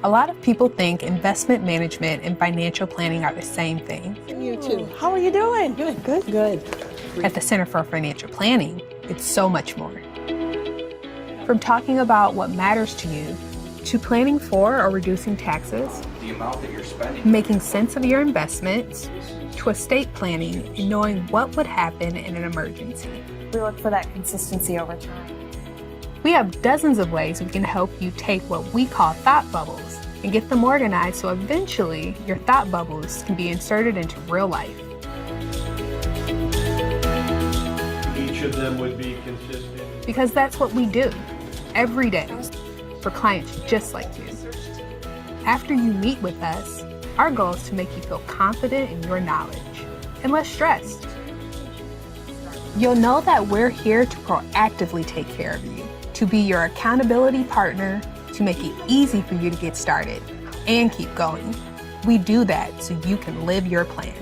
A lot of people think investment management and financial planning are the same thing. You too. How are you doing? Good, good, good. At the Center for Financial Planning, it's so much more. From talking about what matters to you, to planning for or reducing taxes, the amount that you're spending, making sense of your investments, to estate planning and knowing what would happen in an emergency. We look for that consistency over time. We have dozens of ways we can help you take what we call thought bubbles and get them organized so eventually your thought bubbles can be inserted into real life. Each of them would be consistent. Because that's what we do every day for clients just like you. After you meet with us, our goal is to make you feel confident in your knowledge and less stressed. You'll know that we're here to proactively take care of you, to be your accountability partner, to make it easy for you to get started and keep going. We do that so you can live your plan.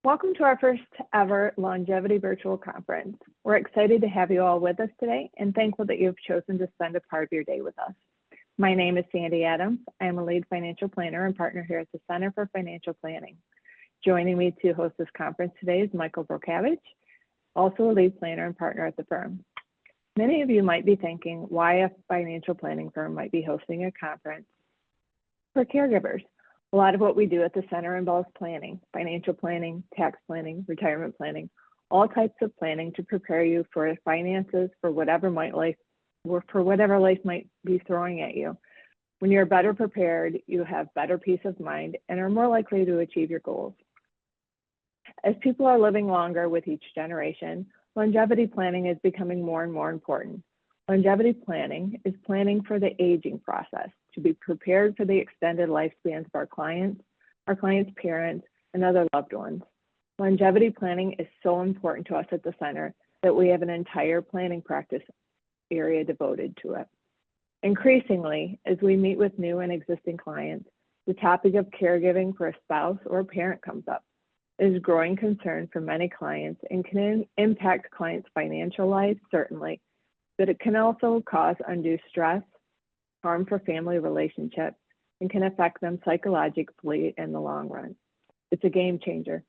Welcome to our first ever Longevity Virtual Conference. We're excited to have you all with us today and thankful that you've chosen to spend a part of your day with us. My name is Sandy Adams. I am a lead financial planner and partner here at the Center for Financial Planning. Joining me to host this conference today is Michael Brokavich, also a lead planner and partner at the firm. Many of you might be thinking why a financial planning firm might be hosting a conference for caregivers. A lot of what we do at the center involves planning, financial planning, tax planning, retirement planning, all types of planning to prepare you for finances for whatever life might be throwing at you. When you're better prepared, you have better peace of mind and are more likely to achieve your goals. As people are living longer with each generation, longevity planning is becoming more and more important. Longevity planning is planning for the aging process, to be prepared for the extended lifespans of our clients' parents, and other loved ones. Longevity planning is so important to us at the center that we have an entire planning practice area devoted to it. Increasingly, as we meet with new and existing clients, the topic of caregiving for a spouse or a parent comes up. It is a growing concern for many clients and can impact clients' financial lives, certainly, but it can also cause undue stress, harm for family relationships, and can affect them psychologically in the long run. It's a game changer.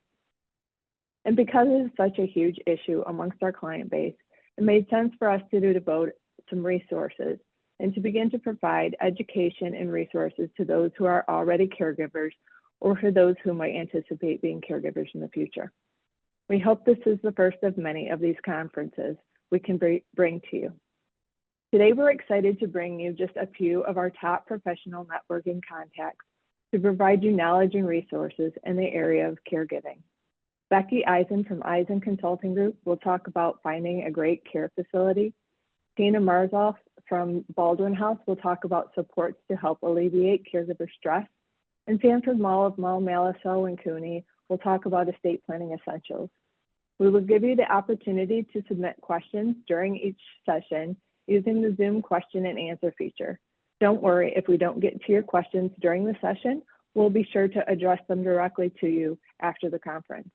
And because it is such a huge issue amongst our client base, it made sense for us to devote some resources and to begin to provide education and resources to those who are already caregivers or for those who might anticipate being caregivers in the future. We hope this is the first of many of these conferences we can bring to you. Today, we're excited to bring you just a few of our top professional networking contacts to provide you knowledge and resources in the area of caregiving. Becky Eisen from Eisen Consulting Group will talk about finding a great care facility. Tina Marzoff from Baldwin House will talk about supports to help alleviate caregiver stress. And Sanford Mall of Mall, Maliso, and Cooney will talk about estate planning essentials. We will give you the opportunity to submit questions during each session using the Zoom question and answer feature. Don't worry if we don't get to your questions during the session, we'll be sure to address them directly to you after the conference.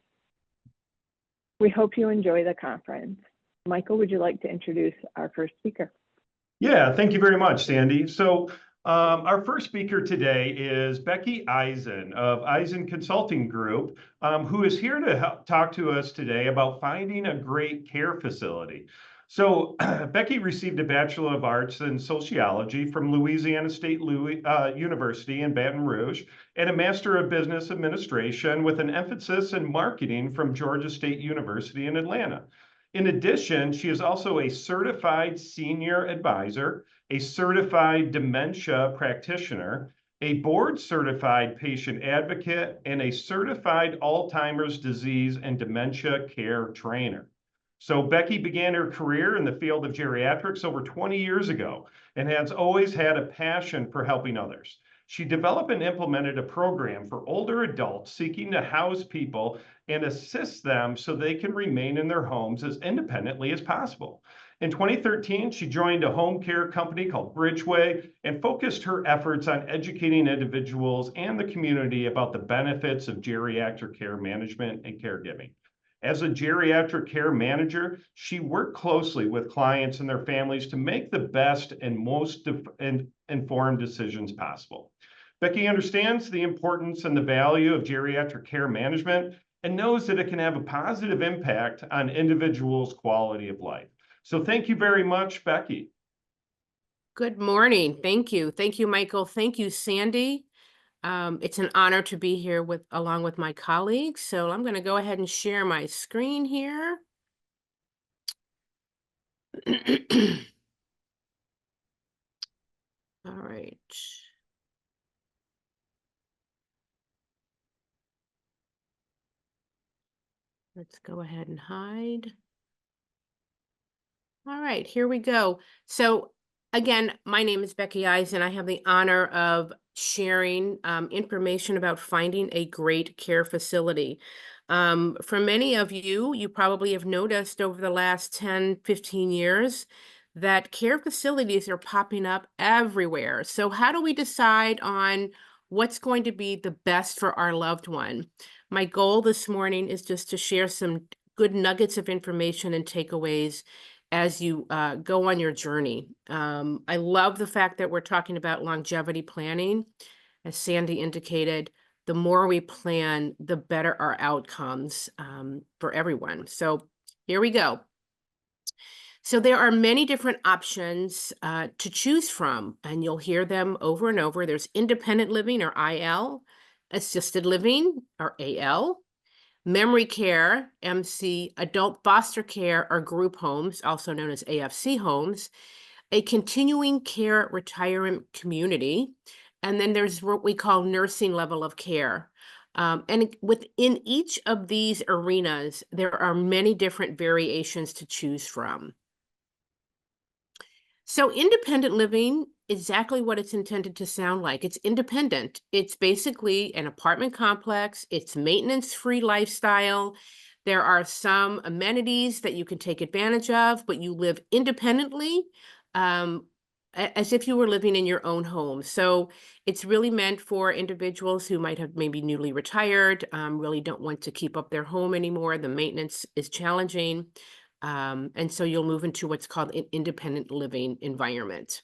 We hope you enjoy the conference. Michael, would you like to introduce our first speaker? Yeah, thank you very much, Sandy. So our first speaker today is Becky Eisen of Eisen Consulting Group, who is here to talk to us today about finding a great care facility. So Becky received a Bachelor of Arts in Sociology from Louisiana State University in Baton Rouge and a Master of Business Administration with an emphasis in marketing from Georgia State University in Atlanta. In addition, she is also a certified senior advisor, a certified dementia practitioner, a board-certified patient advocate, and a certified Alzheimer's disease and dementia care trainer. So Becky began her career in the field of geriatrics over 20 years ago and has always had a passion for helping others. She developed and implemented a program for older adults seeking to house people and assist them so they can remain in their homes as independently as possible. In 2013, she joined a home care company called Bridgeway and focused her efforts on educating individuals and the community about the benefits of geriatric care management and caregiving. As a geriatric care manager, she worked closely with clients and their families to make the best and most informed decisions possible. Becky understands the importance and the value of geriatric care management and knows that it can have a positive impact on individuals' quality of life. So thank you very much, Becky. Good morning. Thank you. Thank you, Michael. Thank you, Sandy. It's an honor to be here along with my colleagues. So I'm going to go ahead and share my screen here. All right. Let's go ahead and hide. All right, here we go. So again, my name is Becky Eisen. I have the honor of sharing information about finding a great care facility. For many of you, you probably have noticed over the last 10, 15 years that care facilities are popping up everywhere. So how do we decide on what's going to be the best for our loved one? My goal this morning is just to share some good nuggets of information and takeaways as you go on your journey. I love the fact that we're talking about longevity planning. As Sandy indicated, the more we plan, the better our outcomes for everyone. So here we go. So there are many different options to choose from, and you'll hear them over and over. There's independent living, or IL, assisted living, or AL, memory care, MC, adult foster care or group homes, also known as AFC homes, a continuing care retirement community, and then there's what we call nursing level of care. And within each of these arenas, there are many different variations to choose from. So independent living, exactly what it's intended to sound like. It's independent. It's basically an apartment complex. It's maintenance-free lifestyle. There are some amenities that you can take advantage of, but you live independently, as if you were living in your own home. So it's really meant for individuals who might have maybe newly retired, really don't want to keep up their home anymore. The maintenance is challenging. And so you'll move into what's called an independent living environment.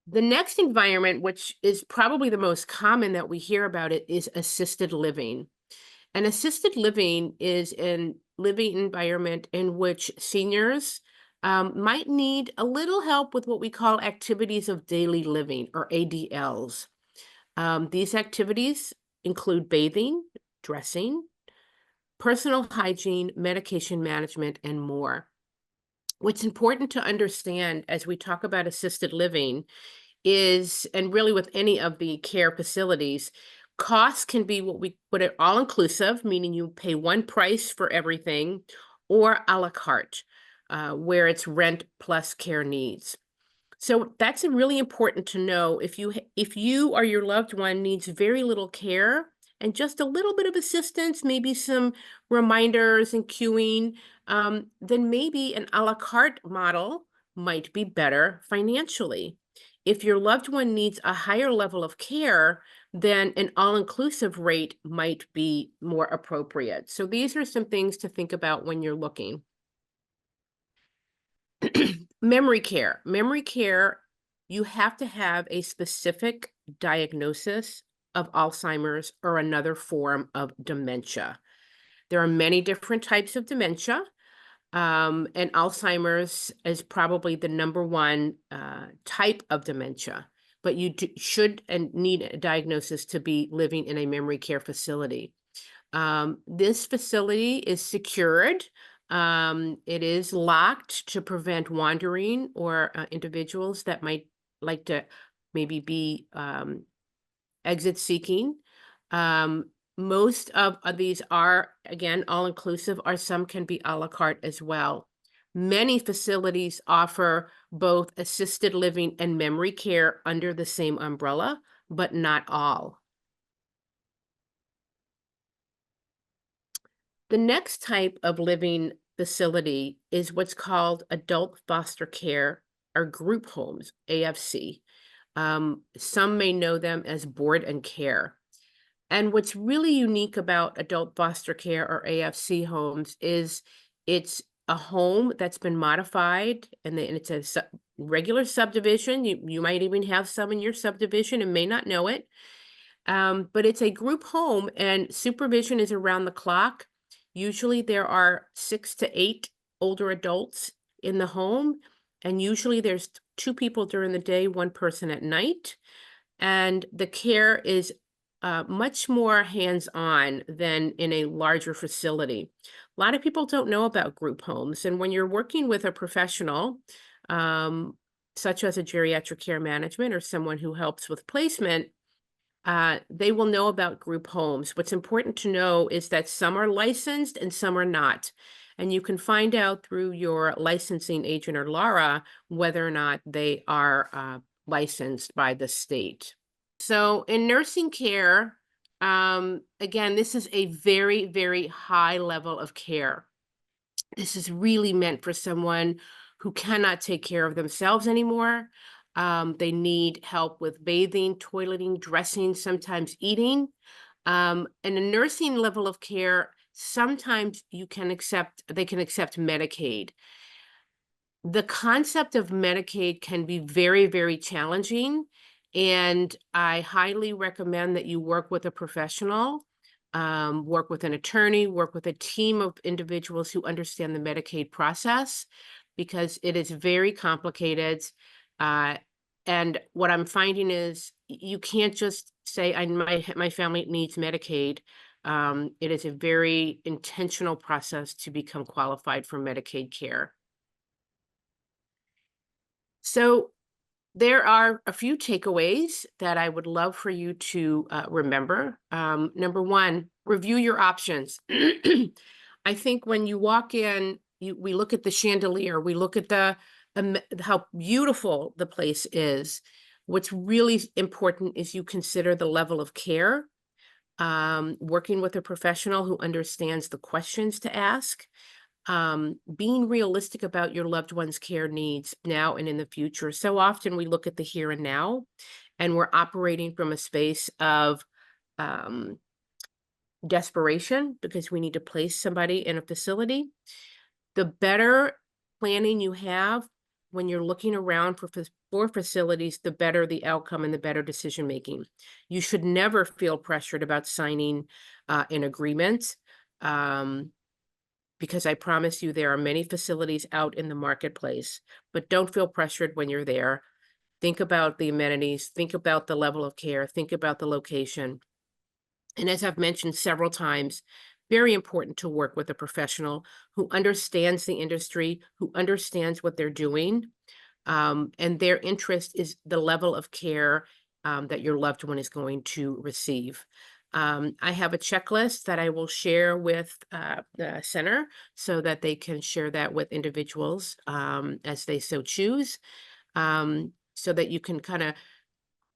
The next environment, which is probably the most common that we hear about it, is assisted living. And assisted living is a living environment in which seniors might need a little help with what we call activities of daily living, or ADLs. These activities include bathing, dressing, personal hygiene, medication management, and more. What's important to understand as we talk about assisted living is, and really with any of the care facilities, costs can be what we put it all inclusive, meaning you pay one price for everything, or a la carte, where it's rent plus care needs. So that's really important to know. If you or your loved one needs very little care and just a little bit of assistance, maybe some reminders and queuing, then maybe an a la carte model might be better financially. If your loved one needs a higher level of care, then an all-inclusive rate might be more appropriate. So these are some things to think about when you're looking. Memory care. Memory care, you have to have a specific diagnosis of Alzheimer's or another form of dementia. There are many different types of dementia, and Alzheimer's is probably the number one type of dementia, but you should and need a diagnosis to be living in a memory care facility. This facility is secured. It is locked to prevent wandering or individuals that might like to maybe be exit seeking. Most of these are, again, all inclusive, or some can be a la carte as well. Many facilities offer both assisted living and memory care under the same umbrella, but not all. The next type of living facility is what's called adult foster care or group homes, AFC. Some may know them as board and care. And what's really unique about adult foster care or AFC homes is it's a home that's been modified, and it's a regular subdivision. You might even have some in your subdivision and may not know it. But it's a group home, and supervision is around the clock. Usually there are 6 to 8 older adults in the home, and usually there's 2 people during the day, 1 person at night. And the care is much more hands-on than in a larger facility. A lot of people don't know about group homes, and when you're working with a professional, such as a geriatric care management or someone who helps with placement, they will know about group homes. What's important to know is that some are licensed and some are not. And you can find out through your licensing agent or LARA whether or not they are licensed by the state. So in nursing care, again, this is a very, very high level of care. This is really meant for someone who cannot take care of themselves anymore. They need help with bathing, toileting, dressing, sometimes eating. And a nursing level of care, sometimes they can accept Medicaid. The concept of Medicaid can be very, very challenging, and I highly recommend that you work with a professional, work with an attorney, work with a team of individuals who understand the Medicaid process, because it is very complicated. And what I'm finding is you can't just say, my family needs Medicaid. It is a very intentional process to become qualified for Medicaid care. So there are a few takeaways that I would love for you to remember. Number one, review your options. I think when you walk in, we look at the chandelier, we look at how beautiful the place is. What's really important is you consider the level of care, working with a professional who understands the questions to ask, being realistic about your loved one's care needs now and in the future. So often we look at the here and now, and we're operating from a space of desperation because we need to place somebody in a facility. The better planning you have when you're looking around for facilities, the better the outcome and the better decision making. You should never feel pressured about signing an agreement. Because I promise you there are many facilities out in the marketplace, but don't feel pressured when you're there. Think about the amenities, think about the level of care, think about the location. And as I've mentioned several times, very important to work with a professional who understands the industry, who understands what they're doing, and their interest is the level of care that your loved one is going to receive. I have a checklist that I will share with the center so that they can share that with individuals as they so choose, so that you can kind of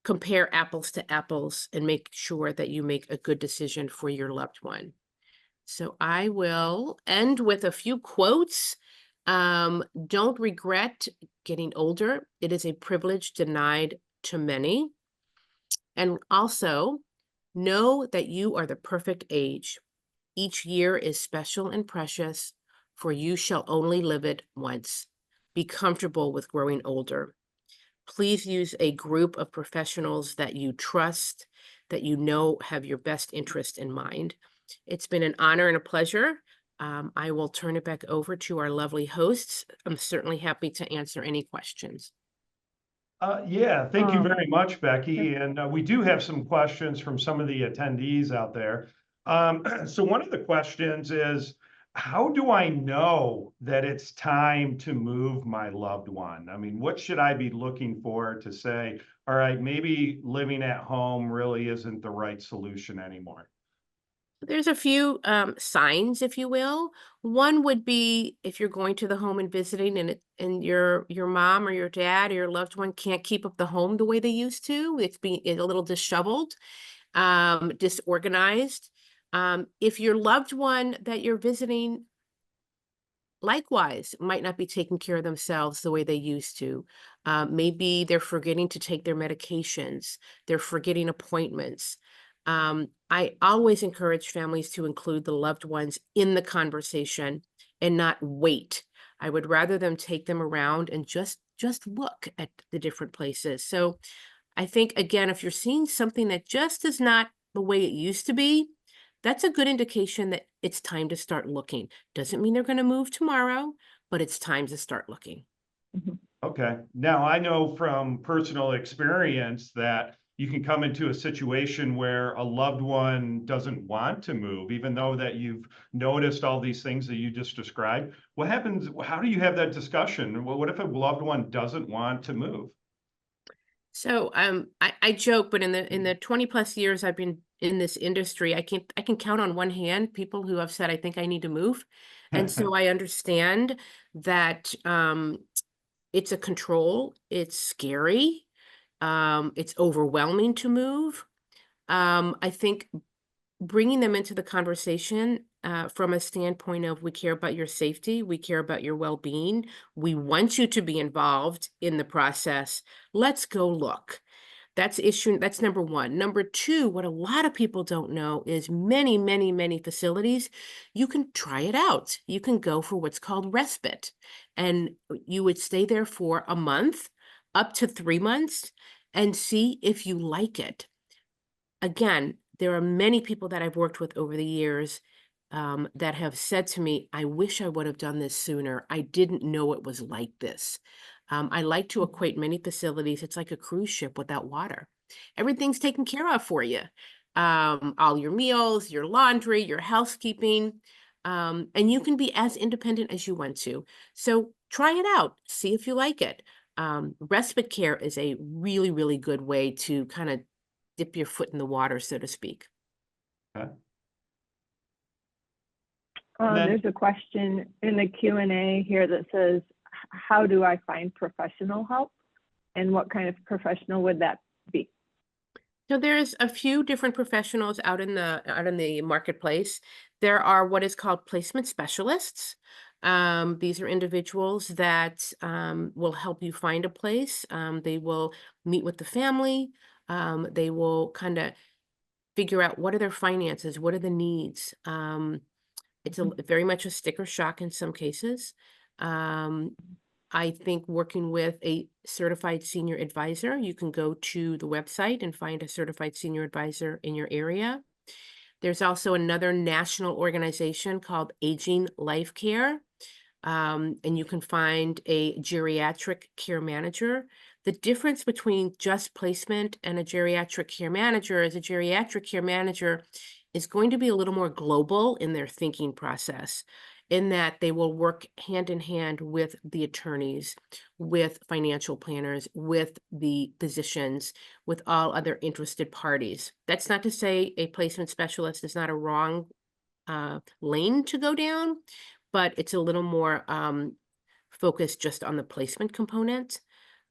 compare apples to apples and make sure that you make a good decision for your loved one. So I will end with a few quotes. Don't regret getting older. It is a privilege denied to many. And also, know that you are the perfect age. Each year is special and precious, for you shall only live it once. Be comfortable with growing older. Please use a group of professionals that you trust, that you know have your best interest in mind. It's been an honor and a pleasure. I will turn it back over to our lovely hosts. I'm certainly happy to answer any questions. Yeah, thank you very much, Becky. And we do have some questions from some of the attendees out there. So one of the questions is, how do I know that it's time to move my loved one? I mean, what should I be looking for to say, all right, maybe living at home really isn't the right solution anymore? There's a few signs, if you will. One would be if you're going to the home and visiting, and your mom or your dad or your loved one can't keep up the home the way they used to. It's being a little disheveled, disorganized. If your loved one that you're visiting likewise might not be taking care of themselves the way they used to. Maybe they're forgetting to take their medications, they're forgetting appointments. I always encourage families to include the loved ones in the conversation and not wait. I would rather them take them around and just look at the different places. So I think, again, if you're seeing something that just is not the way it used to be, that's a good indication that it's time to start looking. Doesn't mean they're going to move tomorrow, but it's time to start looking. Mhm. Okay. Now, I know from personal experience that you can come into a situation where a loved one doesn't want to move, even though that you've noticed all these things that you just described. What happens? How do you have that discussion? What if a loved one doesn't want to move? So I joke, but in the 20 plus years I've been in this industry, I can count on one hand people who have said, I think I need to move. And so I understand that it's a control, it's scary, it's overwhelming to move. I think bringing them into the conversation from a standpoint of we care about your safety, we care about your well-being, we want you to be involved in the process. Let's go look. That's number one. Number two, what a lot of people don't know is many facilities, you can try it out. You can go for what's called respite. And you would stay there for a month, up to 3 months, and see if you like it. Again, there are many people that I've worked with over the years that have said to me, I wish I would have done this sooner. I didn't know it was like this. I like to equate many facilities, it's like a cruise ship without water. Everything's taken care of for you. All your meals, your laundry, your housekeeping, and you can be as independent as you want to. So try it out, see if you like it. Respite care is a really good way to kind of dip your foot in the water, so to speak. Okay. Then- There's a question in the Q&A here that says, how do I find professional help? And what kind of professional would that be? So there's a few different professionals out in the marketplace. There are what is called placement specialists. These are individuals that will help you find a place. They will meet with the family. They will kind of figure out what are their finances, what are the needs. It's very much a sticker shock in some cases. I think working with a certified senior advisor, you can go to the website and find a certified senior advisor in your area. There's also another national organization called Aging Life Care, and you can find a geriatric care manager. The difference between just placement and a geriatric care manager is a geriatric care manager is going to be a little more global in their thinking process, in that they will work hand in hand with the attorneys, with financial planners, with the physicians, with all other interested parties. That's not to say a placement specialist is not a wrong lane to go down, but it's a little more focused just on the placement component.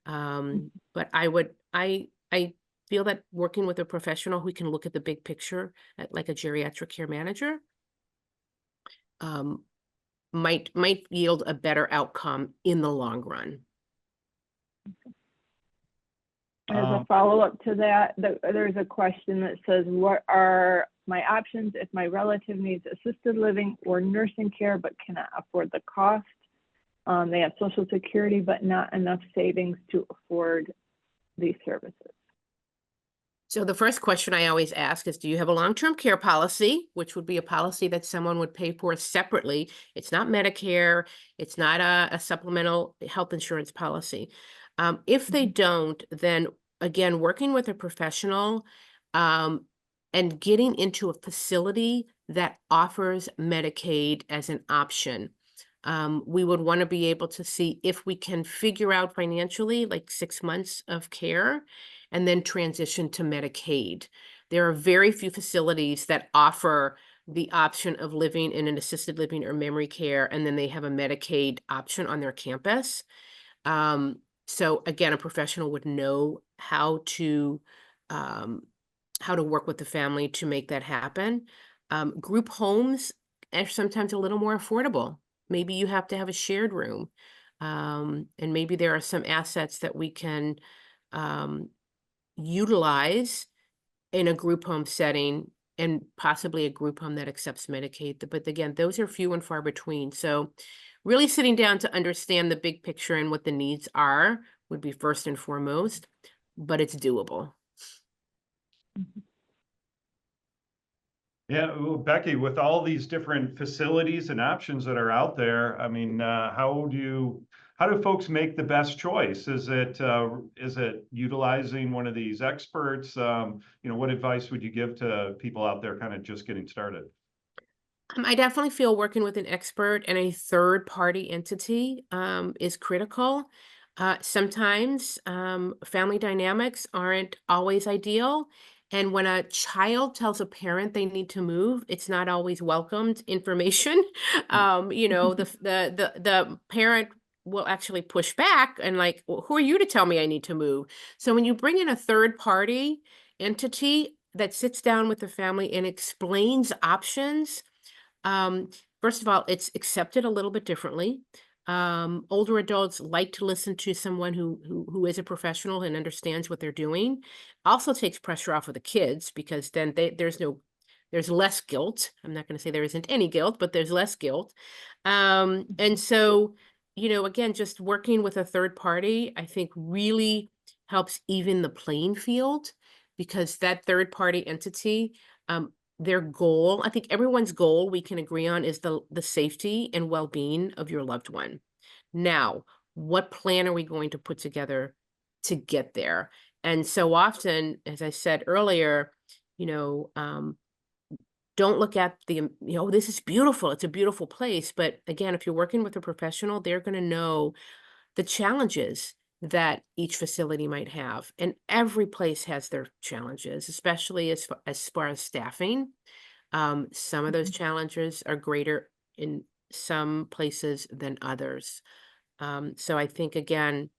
But I feel that working with a professional who can look at the big picture, like a geriatric care manager, might yield a better outcome in the long run. As a follow-up to that, there's a question that says, what are my options if my relative needs assisted living or nursing care but cannot afford the cost? They have Social Security but not enough savings to afford these services. So the first question I always ask is, do you have a long-term care policy, which would be a policy that someone would pay for separately? It's not Medicare. It's not a supplemental health insurance policy. If they don't, then again, working with a professional and getting into a facility that offers Medicaid as an option. We would want to be able to see if we can figure out financially like 6 months of care and then transition to Medicaid. There are very few facilities that offer the option of living in an assisted living or memory care, and then they have a Medicaid option on their campus. So again, a professional would know um, how to work with the family to make that happen. Group homes are sometimes a little more affordable. Maybe you have to have a shared room. And maybe there are some assets that we can utilize in a group home setting, and possibly a group home that accepts Medicaid. But again, those are few and far between. So really sitting down to understand the big picture and what the needs are would be first and foremost, but it's doable. Yeah, well, Becky, with all these different facilities and options that are out there, I mean, how do folks make the best choice? Is it utilizing one of these experts? What advice would you give to people out there kind of just getting started? I definitely feel working with an expert and a third party entity is critical. Sometimes family dynamics aren't always ideal. And when a child tells a parent they need to move, it's not always welcomed information. The parent will actually push back and like, well, who are you to tell me I need to move? So when you bring in a third party entity that sits down with the family and explains options, first of all, it's accepted a little bit differently. Older adults like to listen to someone who is a professional and understands what they're doing. Also takes pressure off of the kids, because then there's less guilt. I'm not going to say there isn't any guilt, but there's less guilt. And so, again, just working with a third party, I think really helps even the playing field, because that third party entity, their goal, I think everyone's goal we can agree on, is the safety and well-being of your loved one. Now, what plan are we going to put together to get there? And so often, as I said earlier, don't look at this is beautiful. It's a beautiful place. But again, if you're working with a professional, they're going to know the challenges that each facility might have. And every place has their challenges, especially as far as staffing. Some of those challenges are greater in some places than others. So I think, again,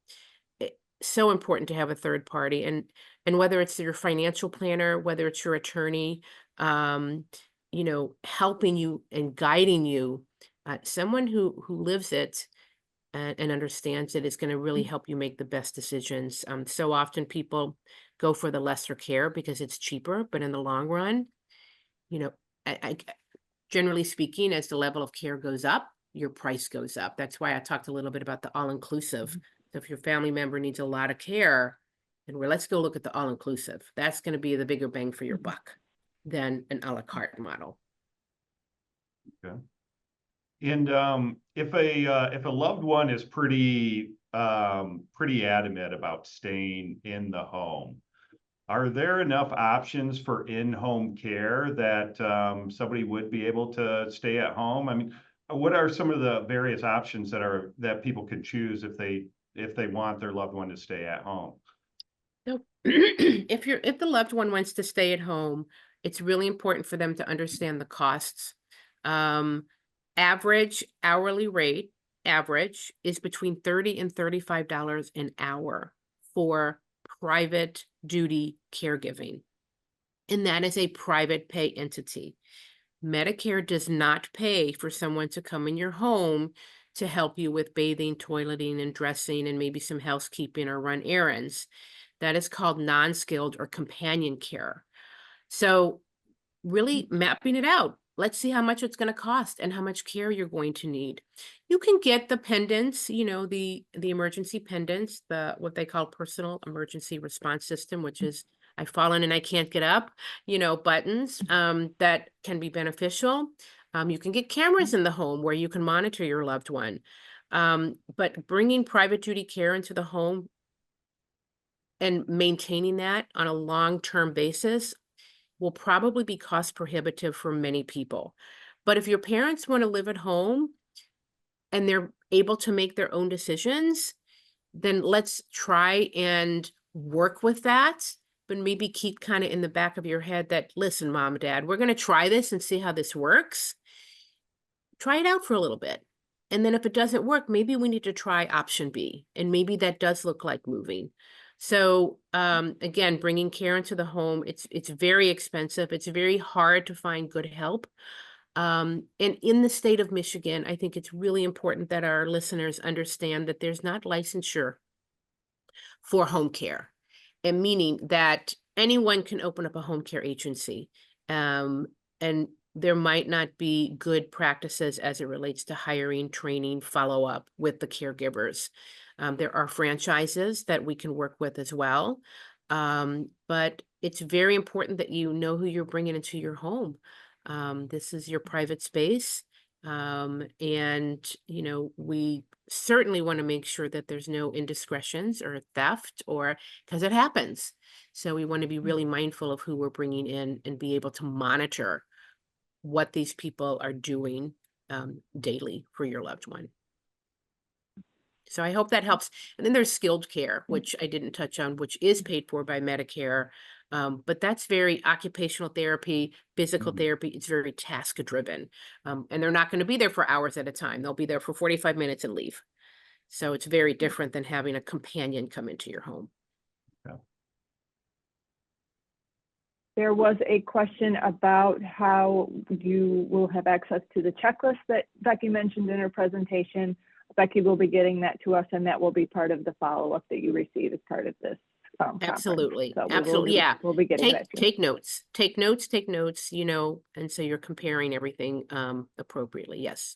it's so important to have a third party, and whether it's your financial planner, whether it's your attorney, helping you and guiding you, someone who lives it and understands it is going to really help you make the best decisions. So often people go for the lesser care because it's cheaper, but in the long run, I generally speaking, as the level of care goes up, your price goes up. That's why I talked a little bit about the all-inclusive. So if your family member needs a lot of care, then let's go look at the all-inclusive. That's going to be the bigger bang for your buck than an a la carte model. Okay. And if a loved one is pretty adamant about staying in the home, are there enough options for in-home care that somebody would be able to stay at home? I mean, what are some of the various options that people can choose if they want their loved one to stay at home? So if the loved one wants to stay at home, it's really important for them to understand the costs. Average hourly rate is between $30 and $35 an hour for private duty caregiving. And that is a private pay entity. Medicare does not pay for someone to come in your home to help you with bathing, toileting, and dressing, and maybe some housekeeping or run errands. That is called non-skilled or companion care. So really mapping it out. Let's see how much it's going to cost and how much care you're going to need. You can get the pendants, the emergency pendants, what they call personal emergency response system, which is I've fallen and I can't get up, buttons that can be beneficial. You can get cameras in the home where you can monitor your loved one. But bringing private duty care into the home and maintaining that on a long-term basis will probably be cost prohibitive for many people. But if your parents want to live at home and they're able to make their own decisions, then let's try and work with that but maybe keep kind of in the back of your head that, listen, mom and dad, we're going to try this and see how this works. Try it out for a little bit. And then if it doesn't work, maybe we need to try option B. And maybe that does look like moving. So again, bringing care into the home, it's very expensive. It's very hard to find good help. And in the state of Michigan, I think it's really important that our listeners understand that there's not licensure for home care, and meaning that anyone can open up a home care agency. And there might not be good practices as it relates to hiring, training, follow-up with the caregivers. There are franchises that we can work with as well. But it's very important that you know who you're bringing into your home. This is your private space. And, you know, we certainly want to make sure that there's no indiscretions or theft, or because it happens. So we want to be really mindful of who we're bringing in and be able to monitor what these people are doing daily for your loved one. So I hope that helps. And then there's skilled care, which I didn't touch on, which is paid for by Medicare. But that's very occupational therapy, physical therapy. It's very task driven. And they're not going to be there for hours at a time. They'll be there for 45 minutes and leave. So it's very different than having a companion come into your home. There was a question about how you will have access to the checklist that Becky mentioned in her presentation. Becky will be getting that to us, and that will be part of the follow-up that you receive as part of this Absolutely. So Absolutely. Yeah. We'll be getting that to you. Take notes, you know, and so you're comparing everything appropriately. Yes.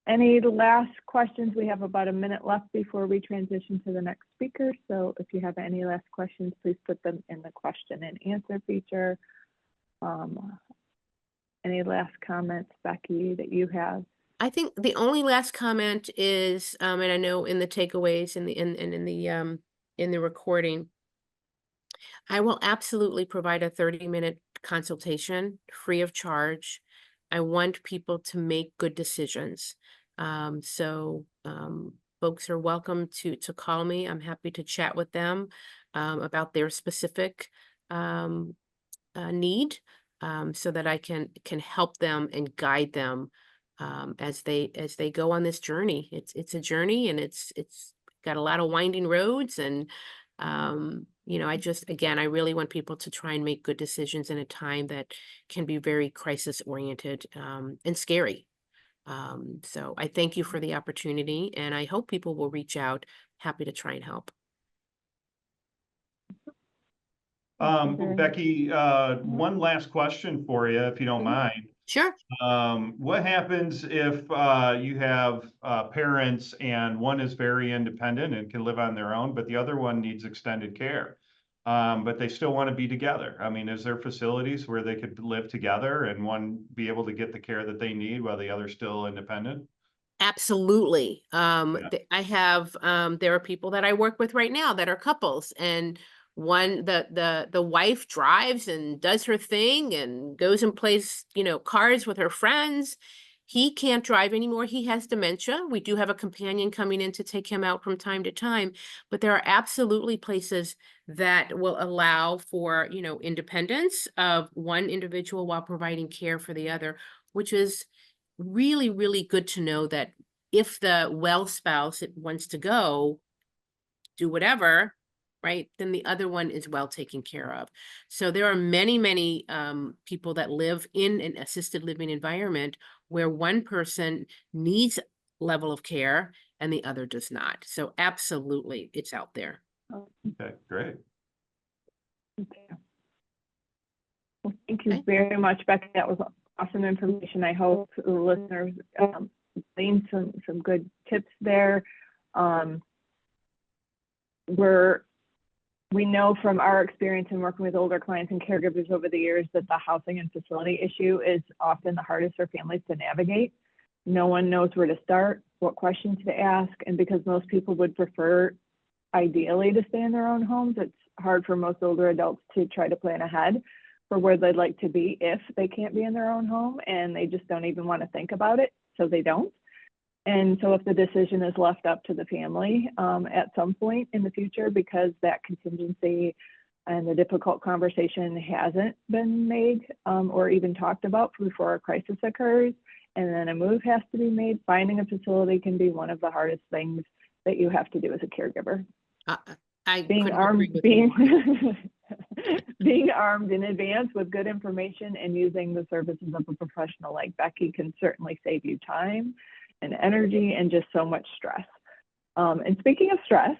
Any last questions? We have about a minute left before we transition to the next speaker. So if you have any last questions, please put them in the question and answer feature. Any last comments, Becky, that you have? I think the only last comment is, and I know in the takeaways in the recording, I will absolutely provide a 30-minute consultation free of charge. I want people to make good decisions. So folks are welcome to call me. I'm happy to chat with them about their specific need, so that I can help them and guide them as they go on this journey. It's a journey, and it's got a lot of winding roads, and you know, I really want people to try and make good decisions in a time that can be very crisis oriented and scary. So I thank you for the opportunity, and I hope people will reach out. Happy to try and help. Becky, one last question for you, if you don't mind. Sure. What happens if you have parents and one is very independent and can live on their own, but the other one needs extended care, but they still want to be together? I mean, is there facilities where they could live together and one be able to get the care that they need while the other's still independent? Absolutely. Yeah. There are people that I work with right now that are couples, and the wife drives and does her thing and goes and plays, you know, cards with her friends. He can't drive anymore. He has dementia. We do have a companion coming in to take him out from time to time, but there are absolutely places that will allow for, you know, independence of one individual while providing care for the other, which is really, really good to know that if the well spouse wants to go do whatever, right, then the other one is well taken care of. So there are many, many people that live in an assisted living environment where one person needs level of care and the other does not. So absolutely, it's out there. Okay, great. Okay. Well, thank you very much, Becky. That was awesome information. I hope the listeners gleaned some good tips there. We know from our experience in working with older clients and caregivers over the years that the housing and facility issue is often the hardest for families to navigate. No one knows where to start, what questions to ask, and because most people would prefer ideally to stay in their own homes, it's hard for most older adults to try to plan ahead for where they'd like to be if they can't be in their own home, and they just don't even want to think about it, so they don't. And so if the decision is left up to the family at some point in the future, because that contingency and the difficult conversation hasn't been made or even talked about before a crisis occurs, and then a move has to be made, finding a facility can be one of the hardest things that you have to do as a caregiver. I Being couldn't armed, agree with you more. being armed in advance with good information and using the services of a professional like Becky can certainly save you time and energy and just so much stress. And speaking of stress,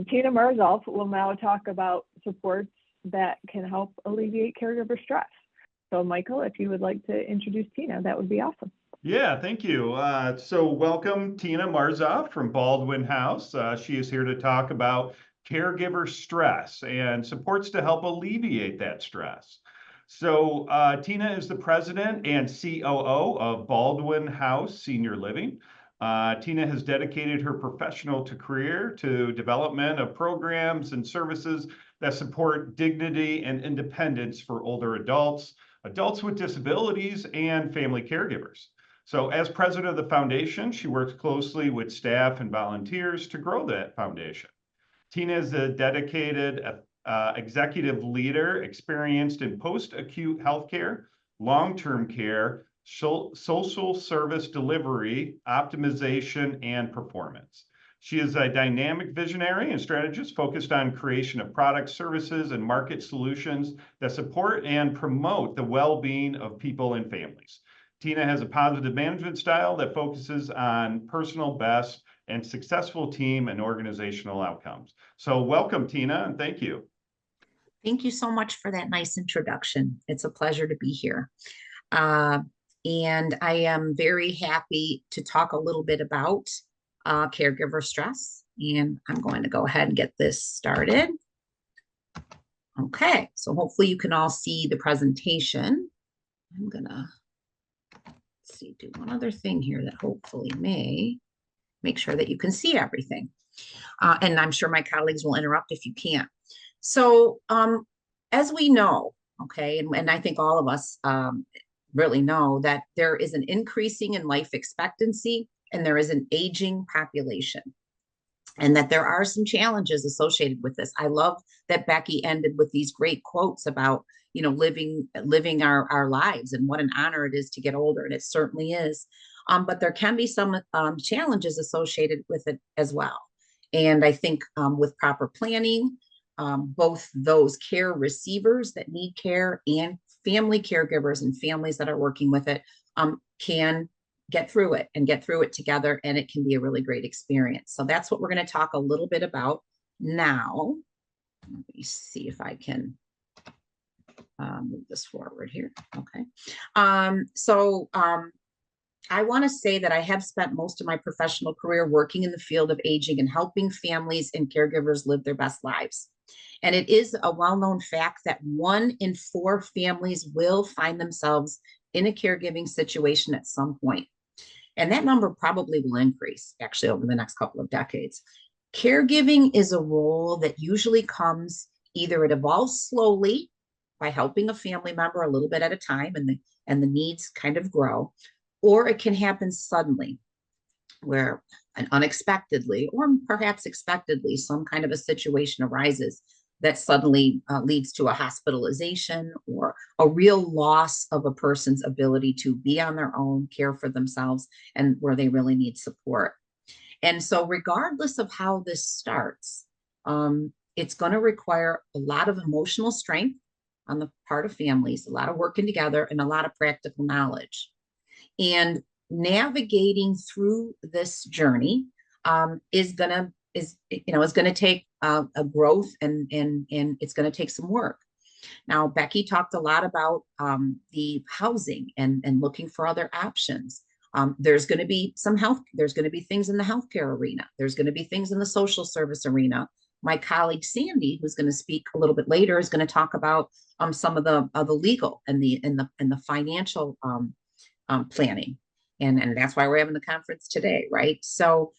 Tina Marzoff will now talk about supports that can help alleviate caregiver stress. So Michael, if you would like to introduce Tina, that would be awesome. Yeah, thank you. So welcome Tina Marzoff from Baldwin House. She is here to talk about caregiver stress and supports to help alleviate that stress. So Tina is the president and COO of Baldwin House Senior Living. Tina has dedicated her professional career to development of programs and services that support dignity and independence for older adults, adults with disabilities, and family caregivers. So as president of the foundation, she works closely with staff and volunteers to grow that foundation. Tina is a dedicated executive leader experienced in post-acute healthcare, long-term care, social service delivery, optimization, and performance. She is a dynamic visionary and strategist focused on creation of products, services, and market solutions that support and promote the well-being of people and families. Tina has a positive management style that focuses on personal best and successful team and organizational outcomes. So welcome, Tina, and thank you. Thank you so much for that nice introduction. It's a pleasure to be here. And I am very happy to talk a little bit about caregiver stress. And I'm going to go ahead and get this started. Okay, so hopefully you can all see the presentation. I'm gonna do one other thing here that hopefully may make sure that you can see everything. And I'm sure my colleagues will interrupt if you can't. So as we know, okay, and I think all of us really know that there is an increasing in life expectancy and there is an aging population, and that there are some challenges associated with this. I love that Becky ended with these great quotes about, you know, living our lives and what an honor it is to get older, and it certainly is. But there can be some challenges associated with it as well. And I think with proper planning, both those care receivers that need care and family caregivers and families that are working with it can get through it and get through it together, and it can be a really great experience. So that's what we're going to talk a little bit about now. Let me see if I can move this forward here. Okay. I want to say that I have spent most of my professional career working in the field of aging and helping families and caregivers live their best lives. And it is a well-known fact that 1 in 4 families will find themselves in a caregiving situation at some point. And that number probably will increase actually over the next couple of decades. Caregiving is a role that usually comes, either it evolves slowly by helping a family member a little bit at a time and the needs kind of grow, or it can happen suddenly where unexpectedly or perhaps expectedly some kind of a situation arises that suddenly leads to a hospitalization or a real loss of a person's ability to be on their own, care for themselves, and where they really need support. And so regardless of how this starts, it's going to require a lot of emotional strength on the part of families, a lot of working together, and a lot of practical knowledge. And navigating through this journey is going to take a growth, and it's going to take some work. Now, Becky talked a lot about the housing and looking for other options. There's going to be there's going to be things in the healthcare arena. There's going to be things in the social service arena. My colleague Sandy, who's going to speak a little bit later, is going to talk about some of the legal and the financial planning, and that's why we're having the conference today, right? So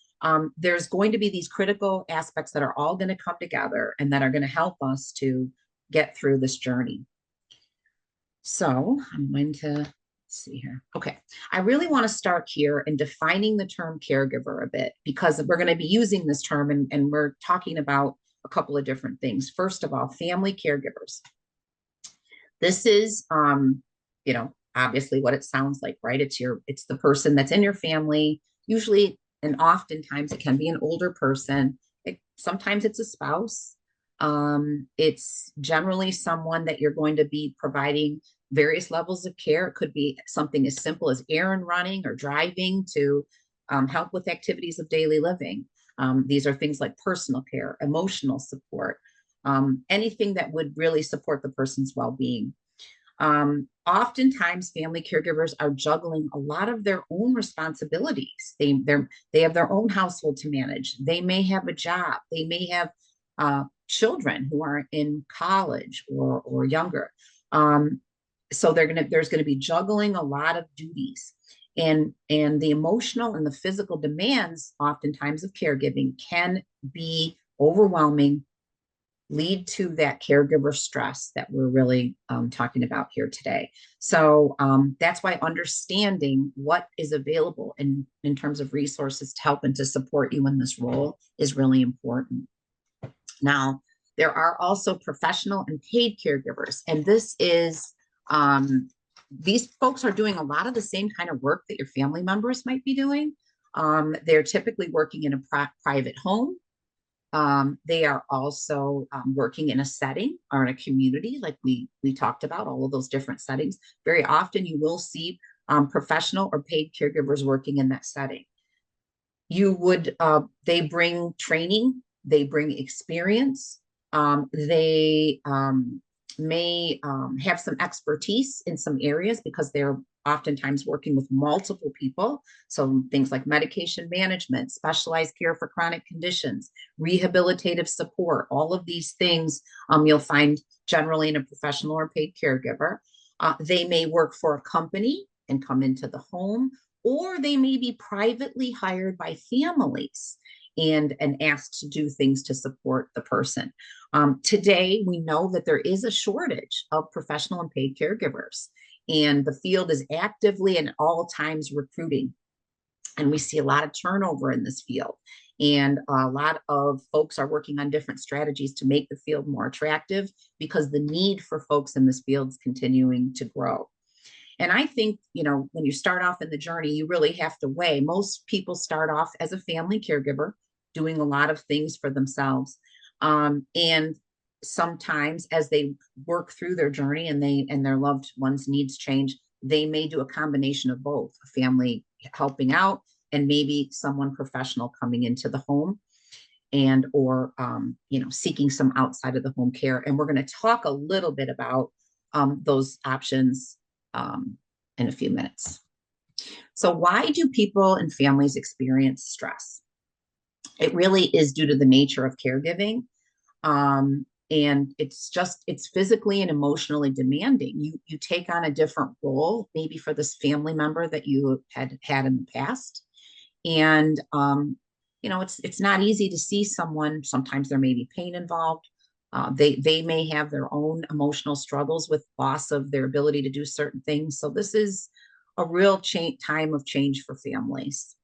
there's going to be these critical aspects that are all going to come together and that are going to help us to get through this journey. So I'm going to see here. Okay. I really want to start here in defining the term caregiver a bit, because we're going to be using this term and we're talking about a couple of different things. First of all, family caregivers. This is, obviously what it sounds like, right? It's the person that's in your family, usually, and oftentimes it can be an older person. Sometimes it's a spouse. It's generally someone that you're going to be providing various levels of care. It could be something as simple as errand running or driving to help with activities of daily living. These are things like personal care, emotional support, anything that would really support the person's well-being. Oftentimes, family caregivers are juggling a lot of their own responsibilities. They have their own household to manage. They may have a job. They may have children who are in college or younger. So there's going to be juggling a lot of duties, and the emotional and the physical demands oftentimes of caregiving can be overwhelming, lead to that caregiver stress that we're really talking about here today. So that's why understanding what is available in terms of resources to help and to support you in this role is really important. Now, there are also professional and paid caregivers, and this is these folks are doing a lot of the same kind of work that your family members might be doing. They're typically working in a private home. They are also working in a setting or in a community, like we talked about, all of those different settings. Very often you will see professional or paid caregivers working in that setting. They bring training, they bring experience, they may have some expertise in some areas because they're oftentimes working with multiple people. So things like medication management, specialized care for chronic conditions, rehabilitative support, all of these things you'll find generally in a professional or paid caregiver. They may work for a company and come into the home, or they may be privately hired by families and asked to do things to support the person. Today, we know that there is a shortage of professional and paid caregivers, and the field is actively and at all times recruiting. And we see a lot of turnover in this field. And a lot of folks are working on different strategies to make the field more attractive because the need for folks in this field is continuing to grow. And I think, when you start off in the journey, you really have to weigh. Most people start off as a family caregiver, doing a lot of things for themselves. And sometimes as they work through their journey and their loved ones' needs change, they may do a combination of both, a family helping out and maybe someone professional coming into the home or seeking some outside of the home care. And we're going to talk a little bit about those options in a few minutes. So why do people and families experience stress? It really is due to the nature of caregiving. And it's physically and emotionally demanding. You take on a different role, maybe for this family member that you had in the past. And, it's not easy to see someone. Sometimes there may be pain involved. They may have their own emotional struggles with loss of their ability to do certain things. So this is a real time of change for families.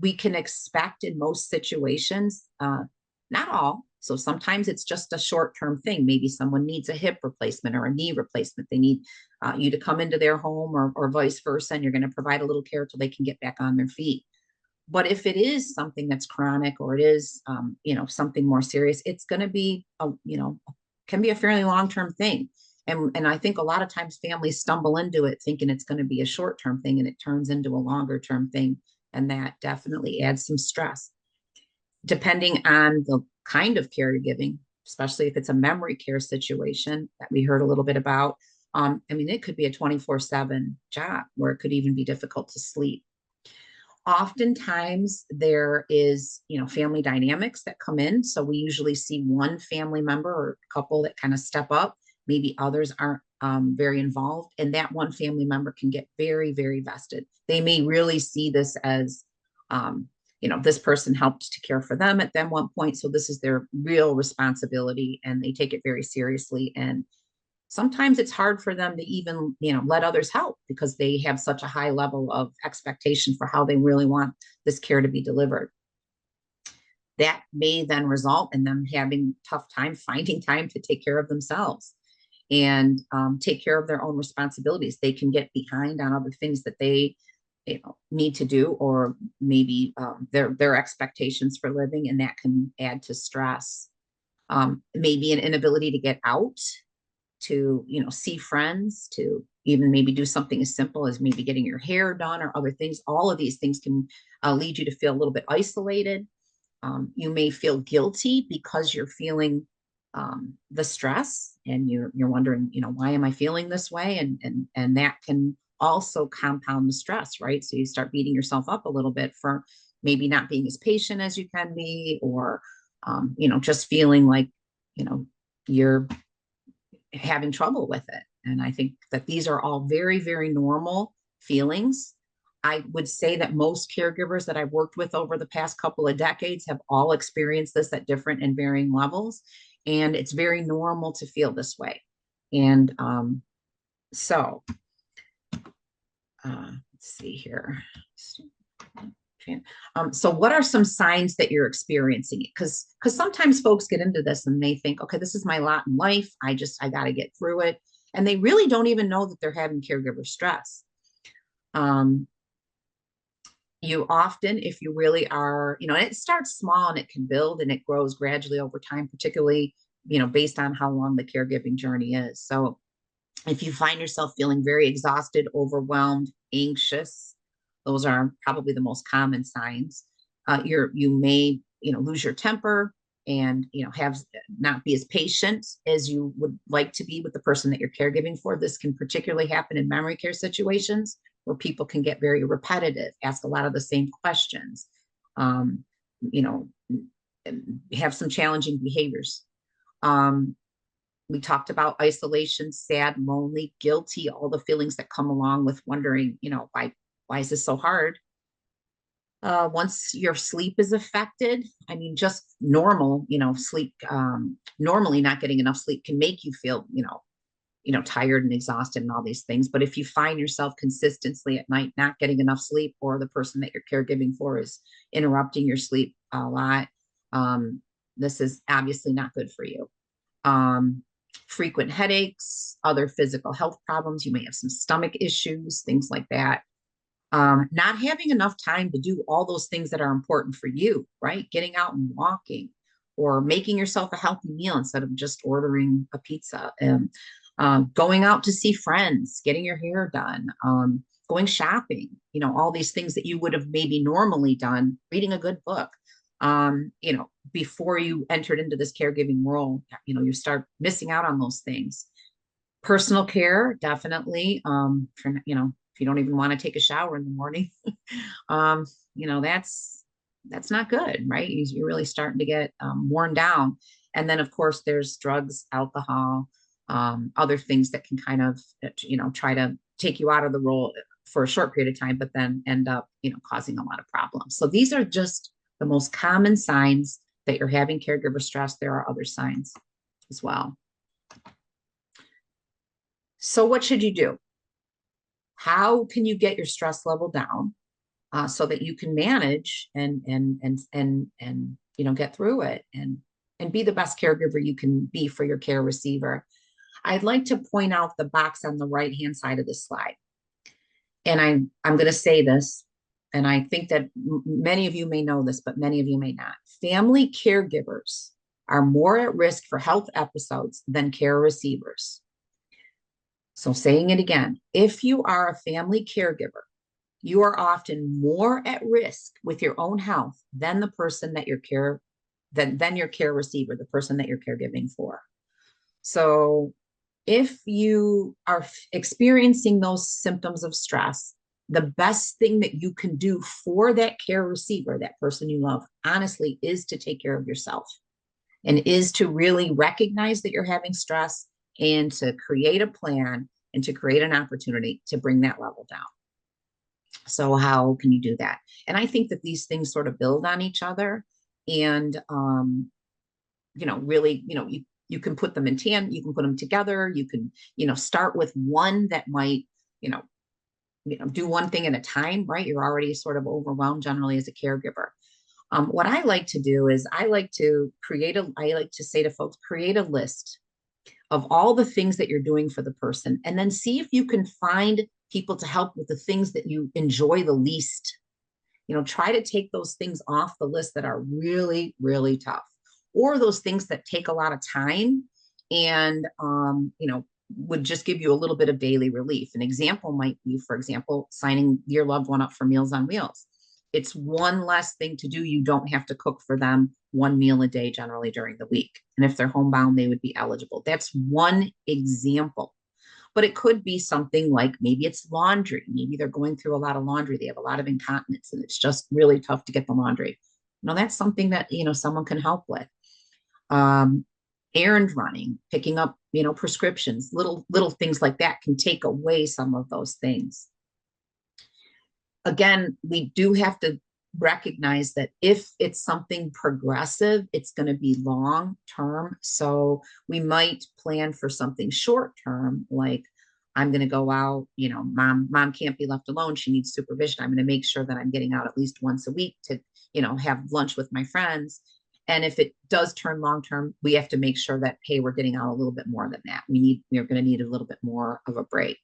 We can expect in most situations, not all. So sometimes it's just a short-term thing. Maybe someone needs a hip replacement or a knee replacement. They need you to come into their home or vice versa, and you're going to provide a little care till they can get back on their feet. But if it is something that's chronic or it is, something more serious, it's going to be, can be a fairly long-term thing. And I think a lot of times families stumble into it thinking it's going to be a short-term thing, and it turns into a longer-term thing. And that definitely adds some stress. Depending on the kind of caregiving, especially if it's a memory care situation that we heard a little bit about, it could be a 24/7 job where it could even be difficult to sleep. Oftentimes there is, family dynamics that come in. So we usually see one family member or couple that kind of step up. Maybe others aren't very involved, and that one family member can get very, very vested. They may really see this as, this person helped to care for them at them one point. So this is their real responsibility, and they take it very seriously. And Sometimes it's hard for them to even, let others help because they have such a high level of expectation for how they really want this care to be delivered. That may then result in them having tough time finding time to take care of themselves and take care of their own responsibilities. They can get behind on other things that they need to do, or maybe their expectations for living, and that can add to stress. Maybe an inability to get out, to see friends, to even maybe do something as simple as maybe getting your hair done or other things. All of these things can lead you to feel a little bit isolated. You may feel guilty because you're feeling the stress, and you're wondering, why am I feeling this way? And that can also compound the stress, right? So you start beating yourself up a little bit for maybe not being as patient as you can be, or just feeling like you're having trouble with it. And I think that these are all very, very normal feelings. I would say that most caregivers that I've worked with over the past couple of decades have all experienced this at different and varying levels. And it's very normal to feel this way. And so let's see here. So what are some signs that you're experiencing it? Because sometimes folks get into this and they think, okay, this is my lot in life. I got to get through it. And they really don't even know that they're having caregiver stress. You often, if you really are, and it starts small and it can build and it grows gradually over time, particularly, based on how long the caregiving journey is. So if you find yourself feeling very exhausted, overwhelmed, anxious, those are probably the most common signs. You may, lose your temper and, have not be as patient as you would like to be with the person that you're caregiving for. This can particularly happen in memory care situations where people can get very repetitive, ask a lot of the same questions, have some challenging behaviors. We talked about isolation, sad, lonely, guilty, all the feelings that come along with wondering, why is this so hard? Once your sleep is affected, I mean, just normal, sleep, normally not getting enough sleep can make you feel, tired and exhausted and all these things. But if you find yourself consistently at night not getting enough sleep, or the person that you're caregiving for is interrupting your sleep a lot, this is obviously not good for you. Frequent headaches, other physical health problems. You may have some stomach issues, things like that. Not having enough time to do all those things that are important for you, right? Getting out and walking, or making yourself a healthy meal instead of just ordering a pizza. Going out to see friends, getting your hair done, going shopping, all these things that you would have maybe normally done, reading a good book. Before you entered into this caregiving role, you start missing out on those things. Personal care, definitely. If you don't even want to take a shower in the morning, that's not good, right? You're really starting to get worn down. And then of course there's drugs, alcohol, other things that can kind of, try to take you out of the role for a short period of time, but then end up, causing a lot of problems. So these are just the most common signs that you're having caregiver stress. There are other signs as well. So what should you do? How can you get your stress level down so that you can manage and get through it and be the best caregiver you can be for your care receiver? I'd like to point out the box on the right-hand side of this slide. And I'm going to say this, and I think that many of you may know this, but many of you may not. Family caregivers are more at risk for health episodes than care receivers. So saying it again, if you are a family caregiver, you are often more at risk with your own health than the person that than your care receiver, the person that you're caregiving for. So if you are experiencing those symptoms of stress, the best thing that you can do for that care receiver, that person you love, honestly, is to take care of yourself, and is to really recognize that you're having stress and to create a plan and to create an opportunity to bring that level down. So how can you do that? And I think that these things sort of build on each other, and, really, You can put them in you can put them together. You can, start with one that might, do one thing at a time, right? You're already sort of overwhelmed generally as a caregiver. What I like to do is I like to say to folks, create a list of all the things that you're doing for the person, and then see if you can find people to help with the things that you enjoy the least. Try to take those things off the list that are really, really tough, or those things that take a lot of time and, would just give you a little bit of daily relief. An example might be, for example, signing your loved one up for Meals on Wheels. It's one less thing to do. You don't have to cook for them one meal a day generally during the week. And if they're homebound, they would be eligible. That's one example. But it could be something like, maybe it's laundry. Maybe they're going through a lot of laundry. They have a lot of incontinence and it's just really tough to get the laundry. That's something that, someone can help with. Errand running, picking up, prescriptions, little things like that can take away some of those things. Again, we do have to recognize that if it's something progressive, it's going to be long term. So we might plan for something short term, like, I'm going to go out, mom can't be left alone. She needs supervision. I'm going to make sure that I'm getting out at least once a week to, have lunch with my friends. And if it does turn long term, we have to make sure that, hey, we're getting out a little bit more than that. We're going to need a little bit more of a break.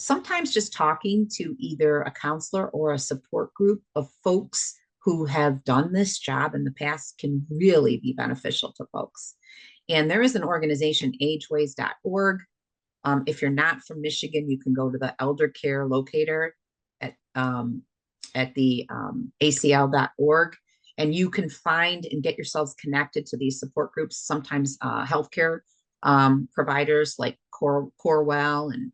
Sometimes just talking to either a counselor or a support group of folks who have done this job in the past can really be beneficial to folks. And there is an organization, ageways.org. If you're not from Michigan, you can go to the elder care locator at the acl.org, and you can find and get yourselves connected to these support groups. Sometimes healthcare providers like Corwell and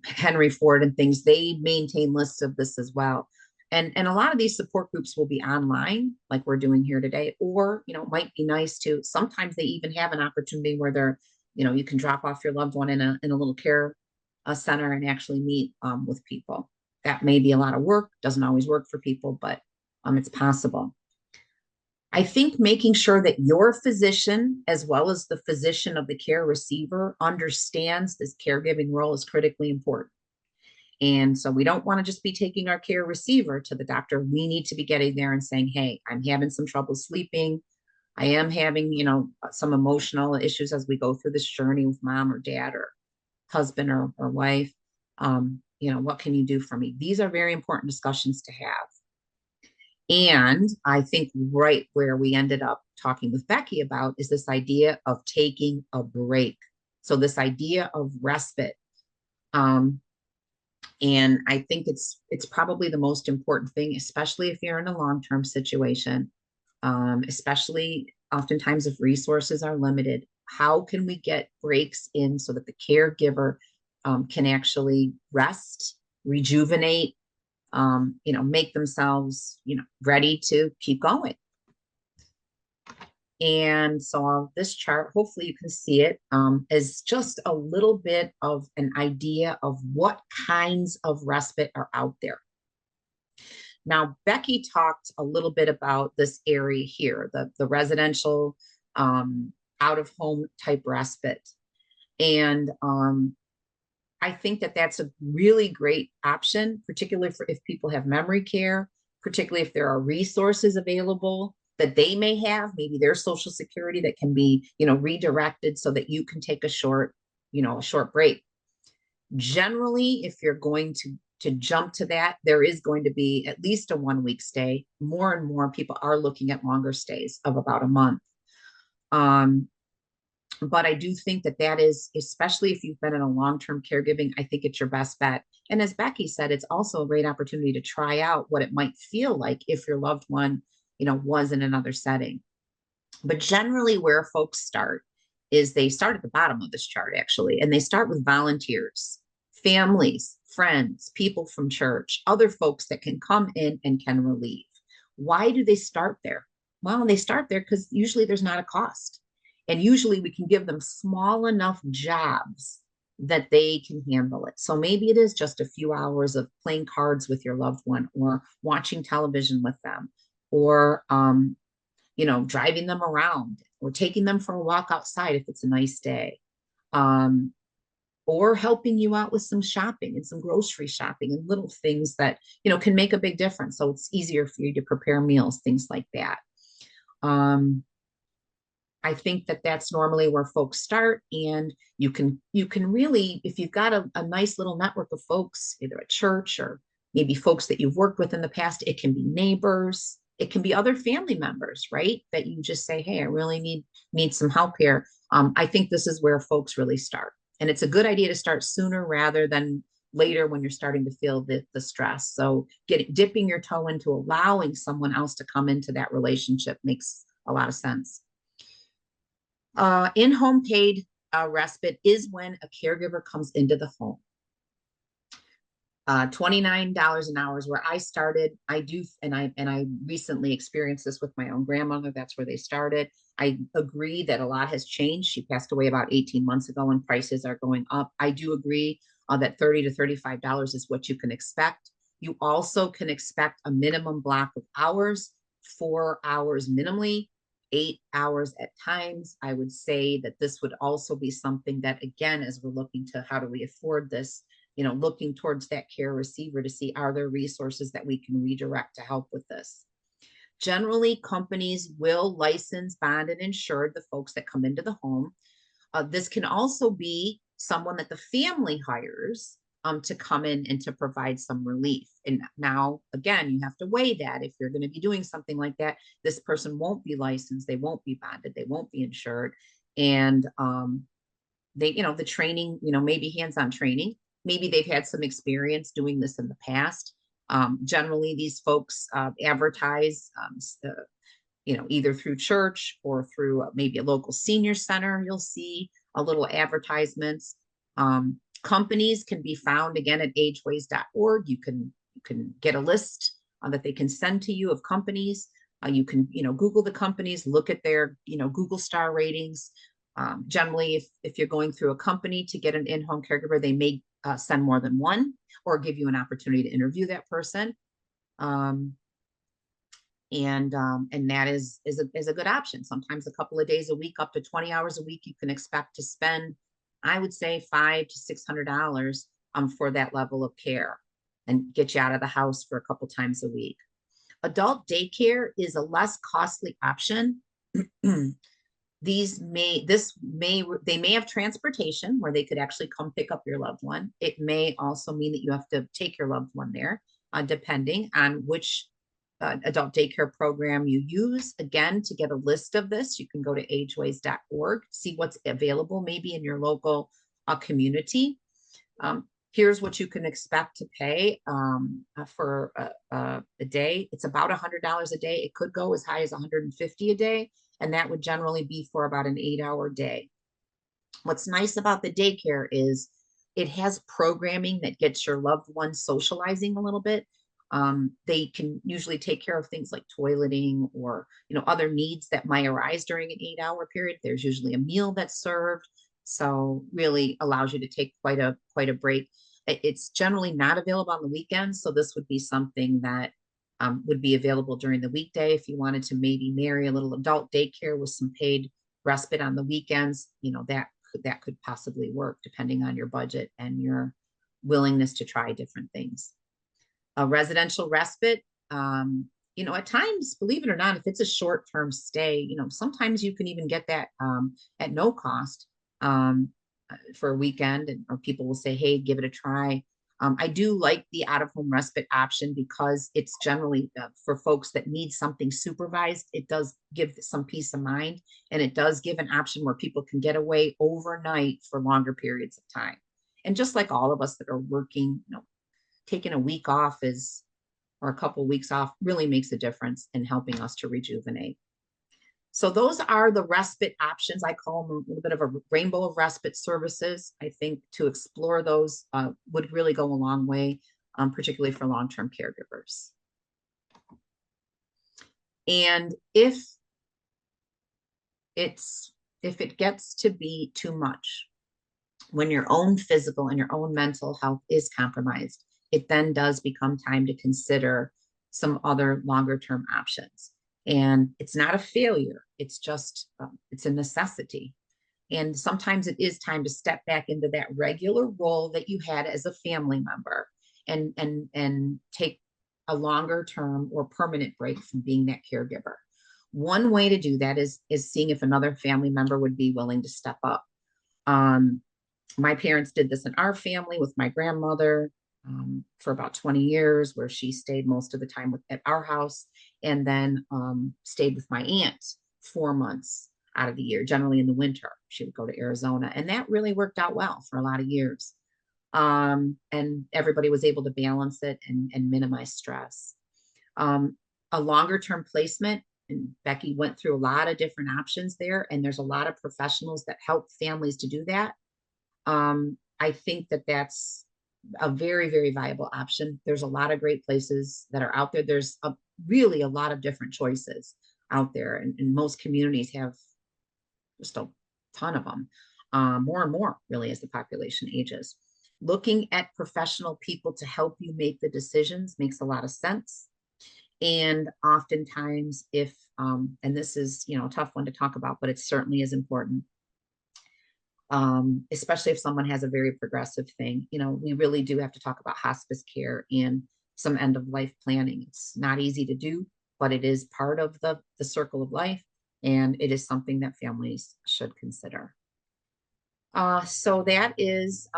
Henry Ford and things, they maintain lists of this as well. And a lot of these support groups will be online, like we're doing here today, or, it might be nice to, sometimes they even have an opportunity where they're, you can drop off your loved one in a little care center and actually meet with people. That may be a lot of work, doesn't always work for people, but it's possible. I think making sure that your physician, as well as the physician of the care receiver, understands this caregiving role is critically important. And so we don't want to just be taking our care receiver to the doctor. We need to be getting there and saying, hey, I'm having some trouble sleeping. I am having, some emotional issues as we go through this journey with mom or dad or husband or wife. What can you do for me? These are very important discussions to have. And I think right where we ended up talking with Becky about is this idea of taking a break. So this idea of respite. And I think it's probably the most important thing, especially if you're in a long-term situation, especially oftentimes if resources are limited. How can we get breaks in so that the caregiver can actually rest, rejuvenate, make themselves, ready to keep going. And so on this chart, hopefully you can see it, is just a little bit of an idea of what kinds of respite are out there. Now, Becky talked a little bit about this area here, the residential, out-of-home type respite. And I think that that's a really great option, particularly for if people have memory care, particularly if there are resources available that they may have, maybe their Social Security that can be, redirected so that you can take a short break. Generally, if you're going to jump to that, there is going to be at least a 1 week stay. More and more people are looking at longer stays of about a month. But I do think that is, especially if you've been in a long-term caregiving, I think it's your best bet. And as Becky said, it's also a great opportunity to try out what it might feel like if your loved one, was in another setting. But generally where folks start is they start at the bottom of this chart, actually, and they start with volunteers, families, friends, people from church, other folks that can come in and can relieve. Why do they start there? Well, they start there because usually there's not a cost. And usually we can give them small enough jobs that they can handle it. So maybe it is just a few hours of playing cards with your loved one, or watching television with them, or, driving them around or taking them for a walk outside if it's a nice day, or helping you out with some shopping and some grocery shopping and little things that, you know, can make a big difference. So it's easier for you to prepare meals, things like that. I think that that's normally where folks start, and you can really, if you've got a nice little network of folks, either at church or maybe folks that you've worked with in the past, it can be neighbors, it can be other family members, right? That you just say, hey, I really need some help here. I think this is where folks really start. And it's a good idea to start sooner rather than later when you're starting to feel the stress. So dipping your toe into allowing someone else to come into that relationship makes a lot of sense. In-home paid respite is when a caregiver comes into the home. $29 an hour is where I started. And I recently experienced this with my own grandmother. That's where they started. I agree that a lot has changed. She passed away about 18 months ago and prices are going up. I do agree that $30 to $35 is what you can expect. You also can expect a minimum block of hours, 4 hours minimally, 8 hours at times. I would say that this would also be something that, again, as we're looking to how do we afford this, you know, looking towards that care receiver to see, are there resources that we can redirect to help with this? Generally, companies will license, bond, and insure the folks that come into the home. This can also be someone that the family hires to come in and to provide some relief. And now, again, you have to weigh that. If you're going to be doing something like that, this person won't be licensed, they won't be bonded, they won't be insured. And they, you know, the training, you know, maybe hands-on training, maybe they've had some experience doing this in the past. Generally, these folks advertise, you know, either through church or through maybe a local senior center. You'll see a little advertisements. Companies can be found again at ageways.org. You can get a list that they can send to you of companies. You can, you know, Google the companies, look at their, you know, Google star ratings. Generally, if you're going through a company to get an in-home caregiver, they may send more than one or give you an opportunity to interview that person. And that is a good option. Sometimes a couple of days a week, up to 20 hours a week, you can expect to spend, I would say, $500 to $600 for that level of care and get you out of the house for a couple times a week. Adult daycare is a less costly option. They may have transportation where they could actually come pick up your loved one. It may also mean that you have to take your loved one there, depending on which adult daycare program you use. Again, to get a list of this, you can go to ageways.org, see what's available maybe in your local community. Here's what you can expect to pay for a day. It's about $100 a day. It could go as high as $150 a day, and that would generally be for about an 8-hour day. What's nice about the daycare is it has programming that gets your loved one socializing a little bit. They can usually take care of things like toileting or, you know, other needs that might arise during an 8-hour period. There's usually a meal that's served, so really allows you to take quite a break. It's generally not available on the weekends, so this would be something that would be available during the weekday if you wanted to maybe marry a little adult daycare with some paid respite on the weekends. You know, that could possibly work depending on your budget and your willingness to try different things. A residential respite, you know, at times, believe it or not, if it's a short-term stay, you know, sometimes you can even get that at no cost for a weekend, or people will say, hey, give it a try. I do like the out-of-home respite option because it's generally for folks that need something supervised. It does give some peace of mind, and it does give an option where people can get away overnight for longer periods of time. And just like all of us that are working, you know, taking a week off or a couple of weeks off really makes a difference in helping us to rejuvenate. So those are the respite options. I call them a little bit of a rainbow of respite services. I think to explore those would really go a long way, particularly for long-term caregivers. And if it gets to be too much, when your own physical and your own mental health is compromised, it then does become time to consider some other longer term options. And it's not a failure. It's just, it's a necessity. And sometimes it is time to step back into that regular role that you had as a family member and take a longer term or permanent break from being that caregiver. One way to do that is seeing if another family member would be willing to step up. My parents did this in our family with my grandmother for about 20 years, where she stayed most of the time at our house, and then stayed with my aunt 4 months out of the year, generally in the winter. She would go to Arizona, and that really worked out well for a lot of years. And everybody was able to balance it and minimize stress. A longer term placement, and Becky went through a lot of different options there, and there's a lot of professionals that help families to do that. I think that that's a very, very viable option. There's a lot of great places that are out there. There's really a lot of different choices out there, and most communities have just a ton of them, more and more really as the population ages. Looking at professional people to help you make the decisions makes a lot of sense. And oftentimes if, and this is, a tough one to talk about, but it certainly is important. Especially if someone has a very progressive thing, we really do have to talk about hospice care and some end of life planning. It's not easy to do, but it is part of the circle of life. And it is something that families should consider. So that is,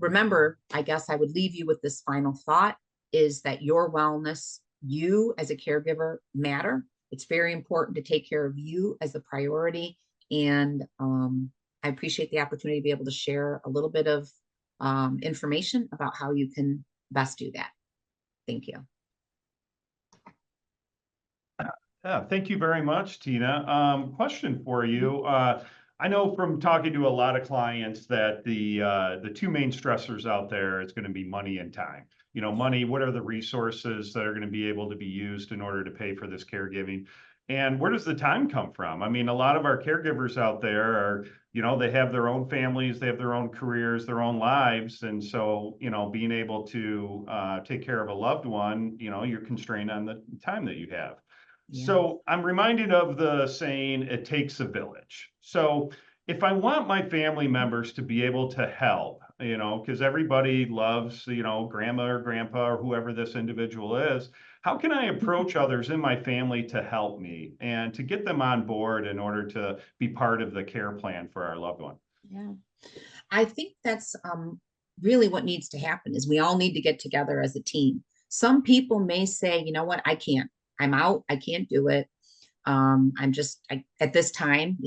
remember, I guess I would leave you with this final thought, is that your wellness, you as a caregiver, matter. It's very important to take care of you as a priority. And I appreciate the opportunity to be able to share a little bit of information about how you can best do that. Thank you. Yeah, thank you very much, Tina. Question for you. I know from talking to a lot of clients that the two main stressors out there is going to be money and time. Money, what are the resources that are going to be able to be used in order to pay for this caregiving? And where does the time come from? I mean, a lot of our caregivers out there are, they have their own families, they have their own careers, their own lives. And so, being able to take care of a loved one, you're constrained on the time that you have. Yeah. So I'm reminded of the saying, it takes a village. So if I want my family members to be able to help, because everybody loves, grandma or grandpa or whoever this individual is, how can I approach others in my family to help me and to get them on board in order to be part of the care plan for our loved one? Yeah, I think that's really what needs to happen, is we all need to get together as a team. Some people may say, you know what, I can't, I'm out, I can't do it. I'm just at this time,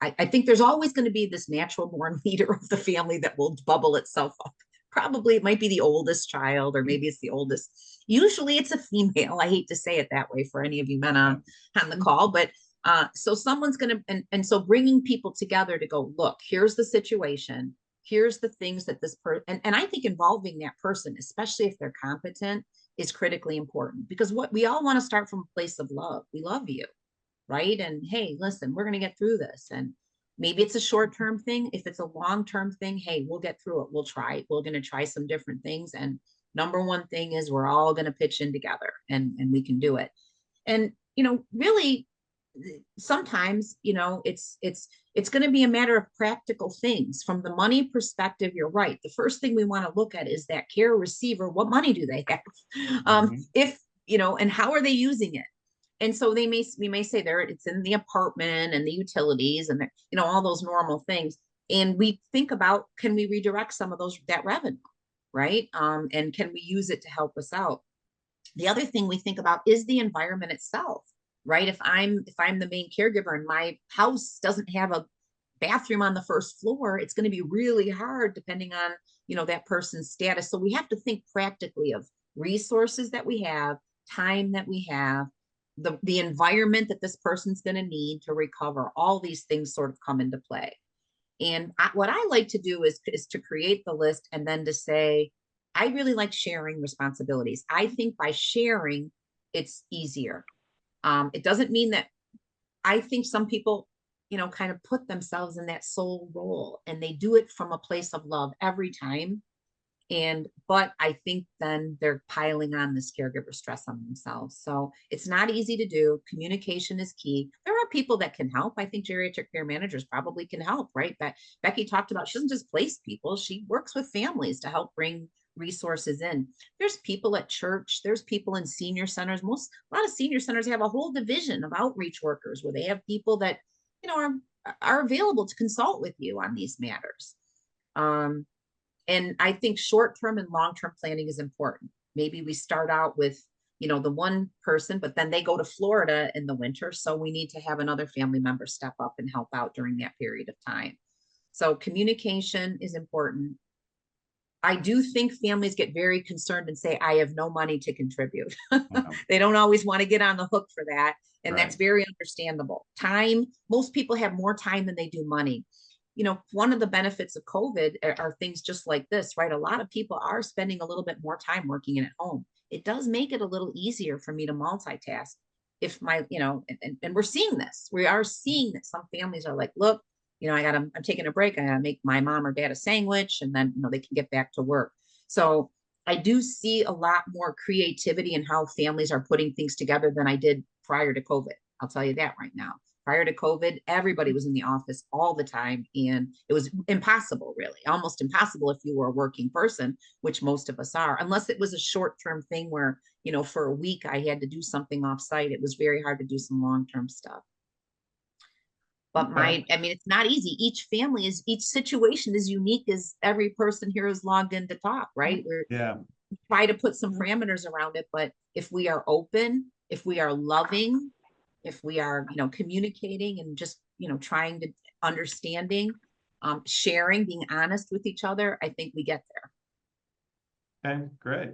I think there's always going to be this natural born leader of the family that will bubble itself up. Probably it might be the oldest child, or maybe it's the oldest. Usually it's a female. I hate to say it that way for any of you men on the call, but so someone's going to, and so bringing people together to go, look, here's the situation. Here's the things that this person, and I think involving that person, especially if they're competent, is critically important, because what we all want to start from a place of love. We love you, right? And hey, listen, we're going to get through this. And maybe it's a short-term thing. If it's a long-term thing, hey, we'll get through it. We'll try. We're going to try some different things. And number one thing is we're all going to pitch in together, and we can do it. And, really, sometimes, it's going to be a matter of practical things. From the money perspective, you're right. The first thing we want to look at is that care receiver. What money do they have? If, and how are they using it? And so we may say it's in the apartment and the utilities and all those normal things. And we think about, can we redirect some of that revenue, right? And can we use it to help us out? The other thing we think about is the environment itself, right? If I'm the main caregiver and my house doesn't have a bathroom on the first floor, it's going to be really hard depending on, that person's status. So we have to think practically of resources that we have, time that we have, the environment that this person's going to need to recover. All these things sort of come into play. And what I like to do is to create the list, and then to say, I really like sharing responsibilities. I think by sharing, it's easier. It doesn't mean that, I think some people, kind of put themselves in that sole role, and they do it from a place of love every time. But I think then they're piling on this caregiver stress on themselves. So it's not easy to do. Communication is key. There are people that can help. I think geriatric care managers probably can help, right? But Becky talked about, she doesn't just place people, she works with families to help bring resources in. There's people at church, there's people in senior centers. A lot of senior centers have a whole division of outreach workers where they have people that, are available to consult with you on these matters. And I think short-term and long-term planning is important. Maybe we start out with, the one person, but then they go to Florida in the winter. So we need to have another family member step up and help out during that period of time. So communication is important. I do think families get very concerned and say, I have no money to contribute. They don't always want to get on the hook for that. And that's very understandable. Time, most people have more time than they do money. One of the benefits of COVID are things just like this, right? A lot of people are spending a little bit more time working in at home. It does make it a little easier for me to multitask. If my, and we're seeing this, we are seeing that some families are like, look, I'm taking a break. I gotta make my mom or dad a sandwich, and then, they can get back to work. So I do see a lot more creativity in how families are putting things together than I did prior to COVID. I'll tell you that right now. Prior to COVID, everybody was in the office all the time, and it was impossible, really, almost impossible if you were a working person, which most of us are, unless it was a short-term thing where, for a week I had to do something off-site. It was very hard to do some long-term stuff. But it's not easy. Each situation is unique as every person here is logged in to talk, right? We try to put some parameters around it, but if we are open, if we are loving, if we are, communicating and just, trying to understanding, sharing, being honest with each other, I think we get there. Okay, great.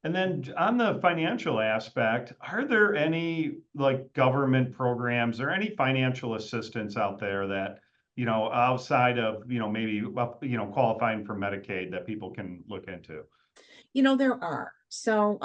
And then on the financial aspect, are there any government programs or any financial assistance out there that, outside of, maybe, qualifying for Medicaid that people can look into? There are. So,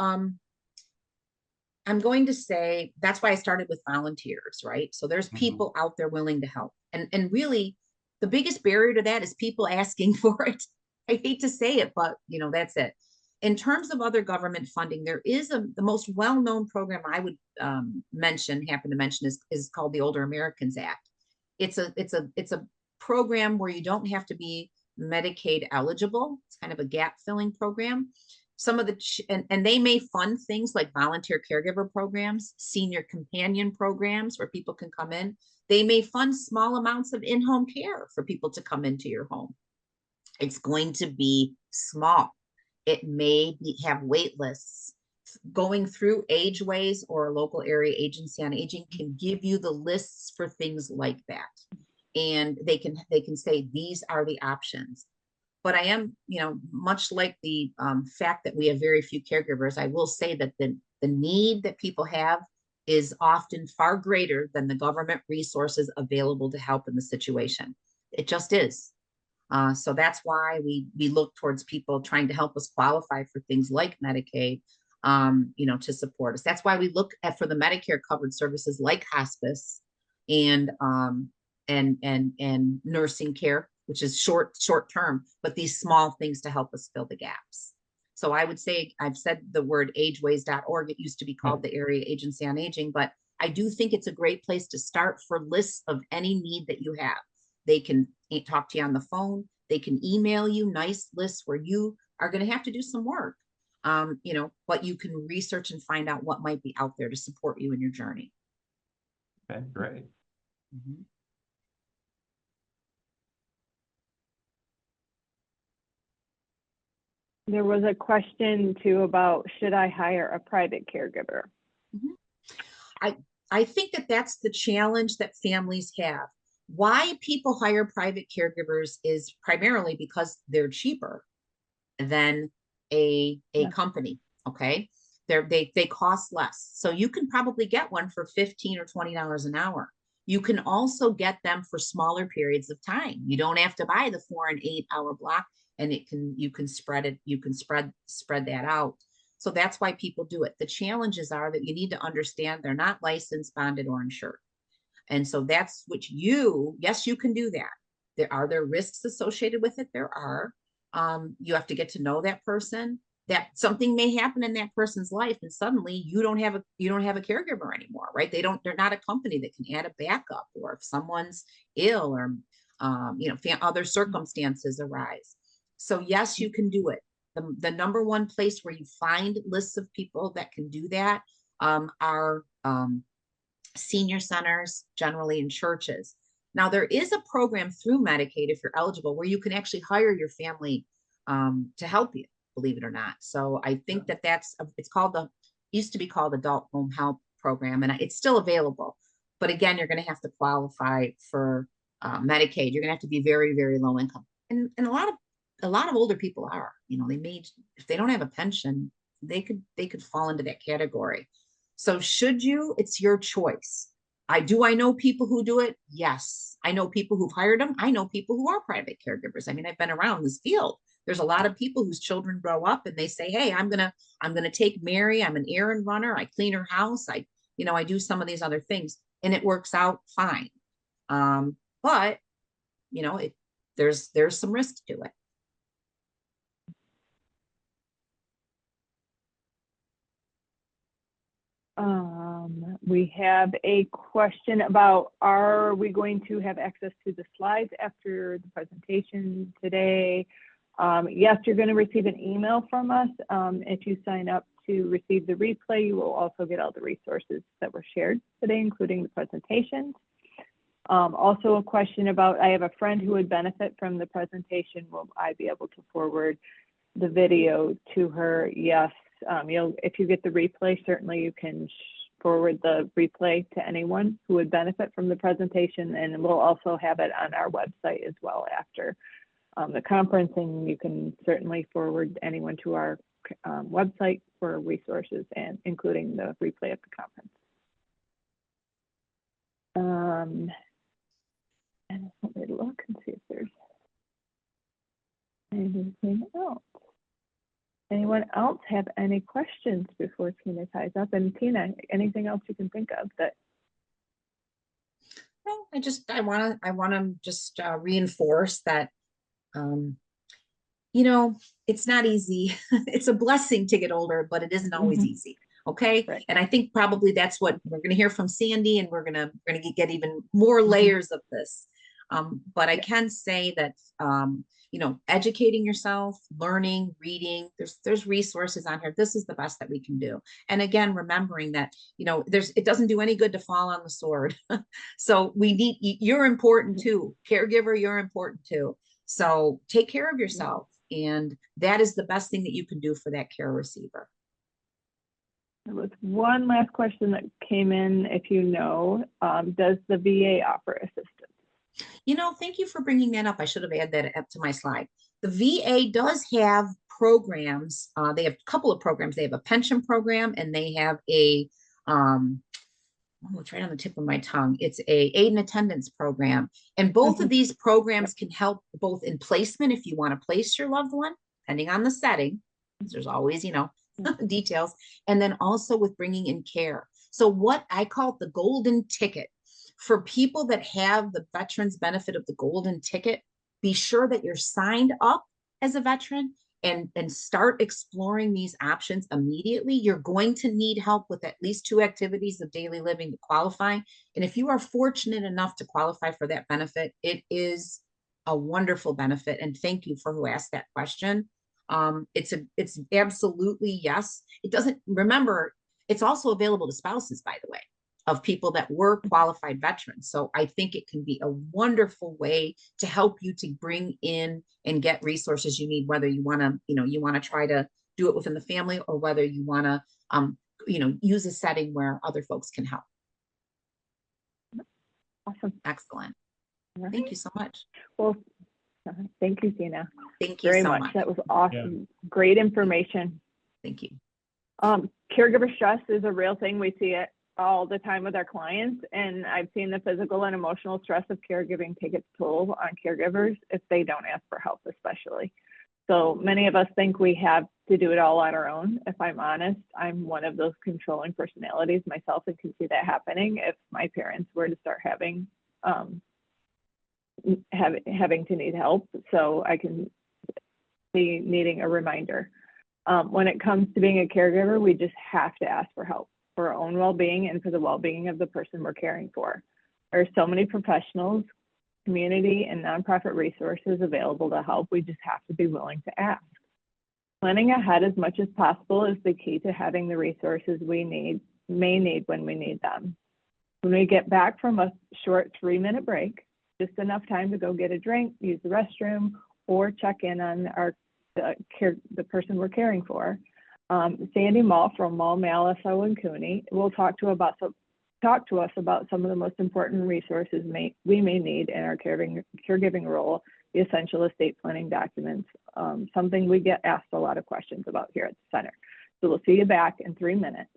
I'm going to say that's why I started with volunteers, right? So there's people out there willing to help. And really the biggest barrier to that is people asking for it. I hate to say it, but that's it. In terms of other government funding, there is the most well-known program I would happen to mention is called the Older Americans Act. It's a program where you don't have to be Medicaid eligible. It's kind of a gap filling program. Some of the, and they may fund things like volunteer caregiver programs, senior companion programs where people can come in. They may fund small amounts of in-home care for people to come into your home. It's going to be small. It may have wait lists. Going through Ageways or a local area agency on aging can give you the lists for things like that. And they can say, these are the options. But I am, much like the fact that we have very few caregivers, I will say that the need that people have is often far greater than the government resources available to help in the situation. It just is. So that's why we look towards people trying to help us qualify for things like Medicaid, to support us. That's why we look for the Medicare covered services like hospice and nursing care, which is short term, but these small things to help us fill the gaps. So I would say, I've said the word ageways.org. It used to be called the Area Agency on Aging, but I do think it's a great place to start for lists of any need that you have. They can talk to you on the phone. They can email you nice lists where you are going to have to do some work, but you can research and find out what might be out there to support you in your journey. Okay, great. There was a question too about, should I hire a private caregiver? I think that's the challenge that families have. Why people hire private caregivers is primarily because they're cheaper than a company. Okay. They cost less. So you can probably get one for $15 or $20 an hour. You can also get them for smaller periods of time. You don't have to buy the 4 and 8 hour block, and you can spread that out. So that's why people do it. The challenges are that you need to understand they're not licensed, bonded, or insured. And so that's what yes, you can do that. Are there risks associated with it? There are. You have to get to know that person, that something may happen in that person's life, and suddenly you don't have a caregiver anymore, right? They're not a company that can add a backup, or if someone's ill, or other circumstances arise. So yes, you can do it. The number one place where you find lists of people that can do that are senior centers, generally in churches. Now, there is a program through Medicaid, if you're eligible, where you can actually hire your family to help you, believe it or not. So I think it's called used to be called Adult Home Help Program, and it's still available. But again, you're going to have to qualify for Medicaid. You're going to have to be very, very low income. And a lot of older people are, if they don't have a pension, they could fall into that category. So should you, it's your choice. I know people who do it. Yes. I know people who've hired them. I know people who are private caregivers. I mean, I've been around this field. There's a lot of people whose children grow up and they say, hey, I'm going to take Mary. I'm an errand runner. I clean her house. I do some of these other things, and it works out fine. But there's some risk to it. We have a question about, are we going to have access to the slides after the presentation today? Yes, you're going to receive an email from us. If you sign up to receive the replay, you will also get all the resources that were shared today, including the presentations. Also a question about, I have a friend who would benefit from the presentation. Will I be able to forward the video to her? Yes. If you get the replay, certainly you can forward the replay to anyone who would benefit from the presentation, and we'll also have it on our website as well after the conference, and you can certainly forward anyone to our website for resources, and including the replay of the conference. And let me look and see if there's anything else. Anyone else have any questions before Tina ties up? And Tina, anything else you can think of that? No, I want to just reinforce that, it's not easy. It's a blessing to get older, but it isn't always easy. Okay. Right. And I think probably that's what we're going to hear from Sandy, and we're going to get even more layers of this. But I can say that, educating yourself, learning, reading, there's resources on here. This is the best that we can do. And again, remembering that, it doesn't do any good to fall on the sword. So you're important too. Caregiver, you're important too. So take care of yourself. And that is the best thing that you can do for that care receiver. There was one last question that came in. If does the VA offer assistance? Thank you for bringing that up. I should have added that up to my slide. The VA does have programs. They have a couple of programs. They have a pension program, and they have it's right on the tip of my tongue. It's a aid and attendance program. And both of these programs can help both in placement, if you want to place your loved one, depending on the setting. There's always, details. And then also with bringing in care. So what I call the golden ticket. For people that have the veterans benefit of the golden ticket, be sure that you're signed up as a veteran and start exploring these options immediately. You're going to need help with at least 2 activities of daily living to qualify. And if you are fortunate enough to qualify for that benefit, it is a wonderful benefit. And thank you for who asked that question. It's absolutely yes. Remember, it's also available to spouses, by the way, of people that were qualified veterans. So I think it can be a wonderful way to help you to bring in and get resources you need, whether you want to, try to do it within the family, or whether you want to, use a setting where other folks can help. Awesome. Excellent. Right. Thank you so much. Well, thank you, Tina. Thank you very so much. That was awesome. Yeah. Great information. Thank you. Caregiver stress is a real thing. We see it all the time with our clients, and I've seen the physical and emotional stress of caregiving take its toll on caregivers if they don't ask for help, especially. So many of us think we have to do it all on our own. If I'm honest, I'm one of those controlling personalities myself, and can see that happening if my parents were to start having to need help. So I can be needing a reminder. When it comes to being a caregiver, we just have to ask for help for our own well-being and for the well-being of the person we're caring for. There are so many professionals, community, and nonprofit resources available to help. We just have to be willing to ask. Planning ahead as much as possible is the key to having the resources we may need when we need them. When we get back from a short 3-minute break, just enough time to go get a drink, use the restroom, or check in on the person we're caring for. Sandy Mall from Mall, Maliso, and Cooney will talk to us about some of the most important resources we may need in our caregiving role, the essential estate planning documents, something we get asked a lot of questions about here at the center. So we'll see you back in 3 minutes.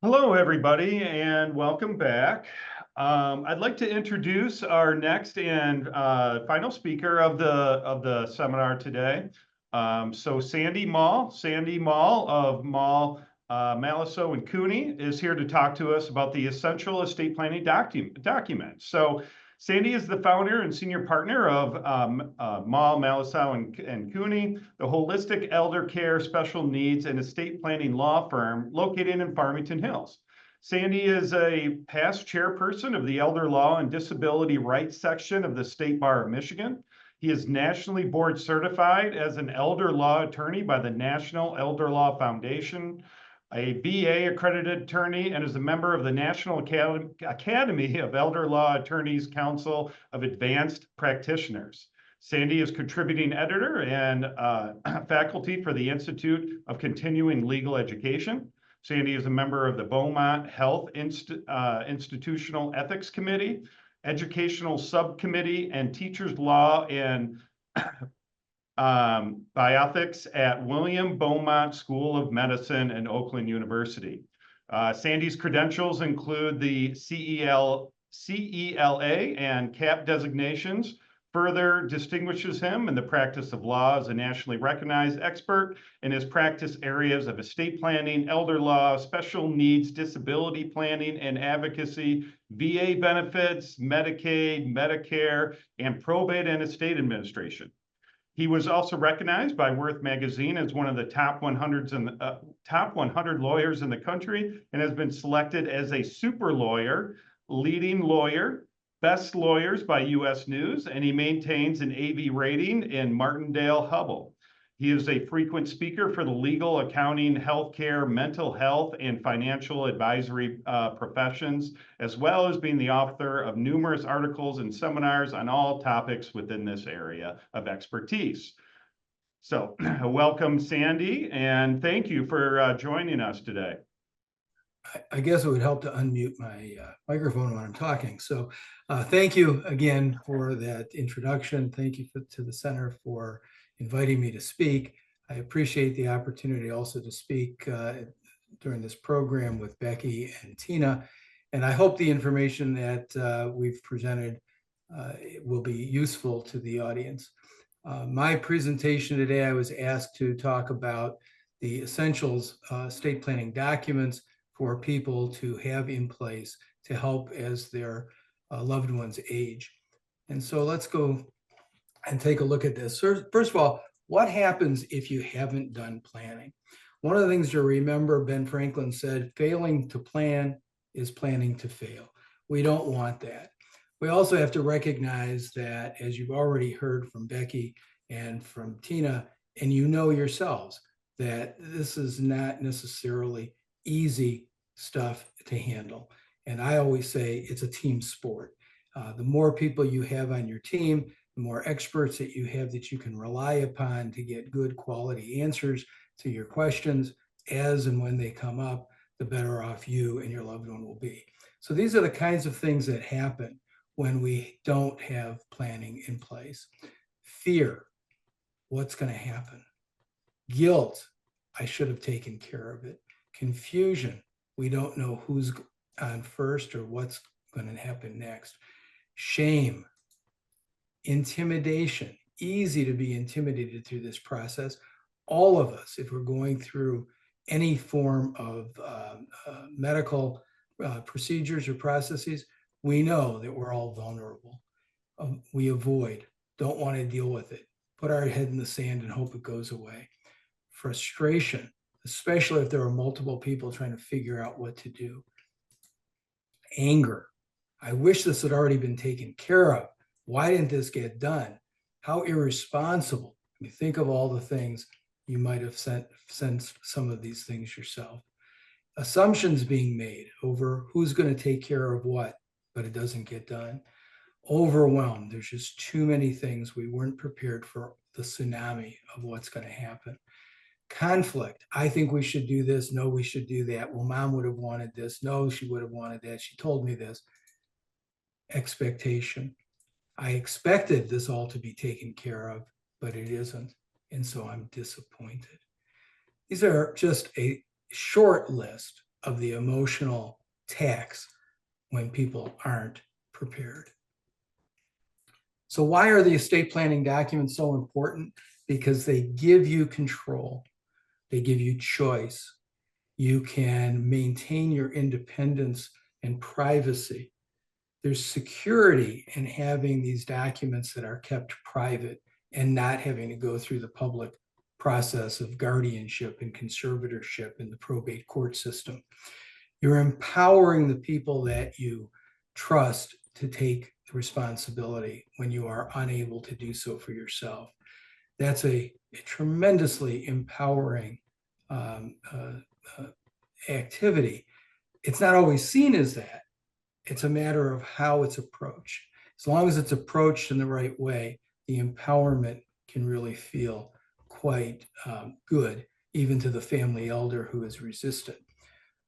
Hello, everybody, and welcome back. I'd like to introduce our next and final speaker of the seminar today. So Sandy Mall of Mall, Maliso and Cooney is here to talk to us about the essential estate planning document. So Sandy is the founder and senior partner of Mall, Maliso and Cooney, the holistic elder care, special needs, and estate planning law firm located in Farmington Hills. Sandy is a past chairperson of the Elder Law and Disability Rights section of the State Bar of Michigan. He is nationally board certified as an elder law attorney by the National Elder Law Foundation, a VA accredited attorney, and is a member of the National Academy of Elder Law Attorneys Council of Advanced Practitioners. Sandy is contributing editor and faculty for the Institute of Continuing Legal Education. Sandy is a member of the Beaumont Health Institutional Ethics Committee, Educational Subcommittee, and Teachers Law and Bioethics at William Beaumont School of Medicine and Oakland University. Sandy's credentials include the CELA and CAP designations, further distinguishes him in the practice of law as a nationally recognized expert in his practice areas of estate planning, elder law, special needs, disability planning and advocacy, VA benefits, Medicaid, Medicare, and probate and estate administration. He was also recognized by Worth Magazine as one of the top 100 lawyers in the country, and has been selected as a super lawyer, leading lawyer, best lawyers by U.S. News, and he maintains an AV rating in Martindale-Hubbell. He is a frequent speaker for the legal, accounting, healthcare, mental health, and financial advisory professions, as well as being the author of numerous articles and seminars on all topics within this area of expertise. So welcome, Sandy, and thank you for joining us today. I guess it would help to unmute my microphone when I'm talking. So thank you again for that introduction. Thank you to the Center for inviting me to speak. I appreciate the opportunity also to speak during this program with Becky and Tina. And I hope the information that we've presented will be useful to the audience. My presentation today, I was asked to talk about the essentials estate planning documents for people to have in place to help as their loved ones age. And so let's go and take a look at this. First of all, what happens if you haven't done planning? One of the things to remember, Ben Franklin said, failing to plan is planning to fail. We don't want that. We also have to recognize that, as you've already heard from Becky and from Tina, and you know yourselves, that this is not necessarily easy stuff to handle. And I always say it's a team sport. The more people you have on your team, the more experts that you have that you can rely upon to get good quality answers to your questions as and when they come up, the better off you and your loved one will be. So these are the kinds of things that happen when we don't have planning in place. Fear, what's going to happen? Guilt, I should have taken care of it. Confusion, we don't know who's on first or what's going to happen next. Shame, intimidation, easy to be intimidated through this process. All of us, if we're going through any form of medical procedures or processes, we know that we're all vulnerable. We avoid, don't want to deal with it, put our head in the sand and hope it goes away. Frustration, especially if there are multiple people trying to figure out what to do. Anger, I wish this had already been taken care of. Why didn't this get done? How irresponsible. I mean, think of all the things you might have sensed some of these things yourself. Assumptions being made over who's going to take care of what, but it doesn't get done. Overwhelmed. There's just too many things. We weren't prepared for the tsunami of what's going to happen. Conflict. I think we should do this. No, we should do that. Well, mom would have wanted this. No, she would have wanted that. She told me this. Expectation. I expected this all to be taken care of, but it isn't. And so I'm disappointed. These are just a short list of the emotional tax when people aren't prepared. So why are the estate planning documents so important? Because they give you control. They give you choice. You can maintain your independence and privacy. There's security in having these documents that are kept private and not having to go through the public process of guardianship and conservatorship in the probate court system. You're empowering the people that you trust to take the responsibility when you are unable to do so for yourself. That's a tremendously empowering activity, it's not always seen as that. It's a matter of how it's approached. As long as it's approached in the right way, the empowerment can really feel quite good, even to the family elder who is resistant.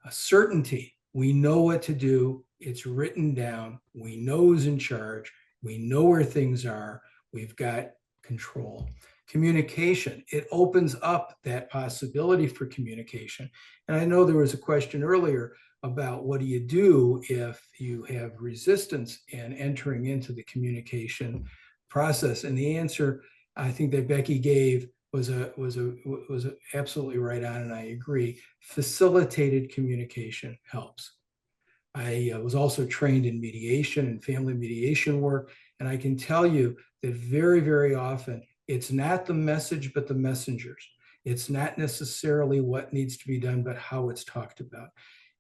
A certainty, we know what to do, it's written down, we know who's in charge, we know where things are, we've got control. Communication, it opens up that possibility for communication. And I know there was a question earlier about what do you do if you have resistance in entering into the communication process. And the answer I think that Becky gave was absolutely right on, and I agree. Facilitated communication helps. I was also trained in mediation and family mediation work, and I can tell you that very, very often it's not the message, but the messengers. It's not necessarily what needs to be done, but how it's talked about.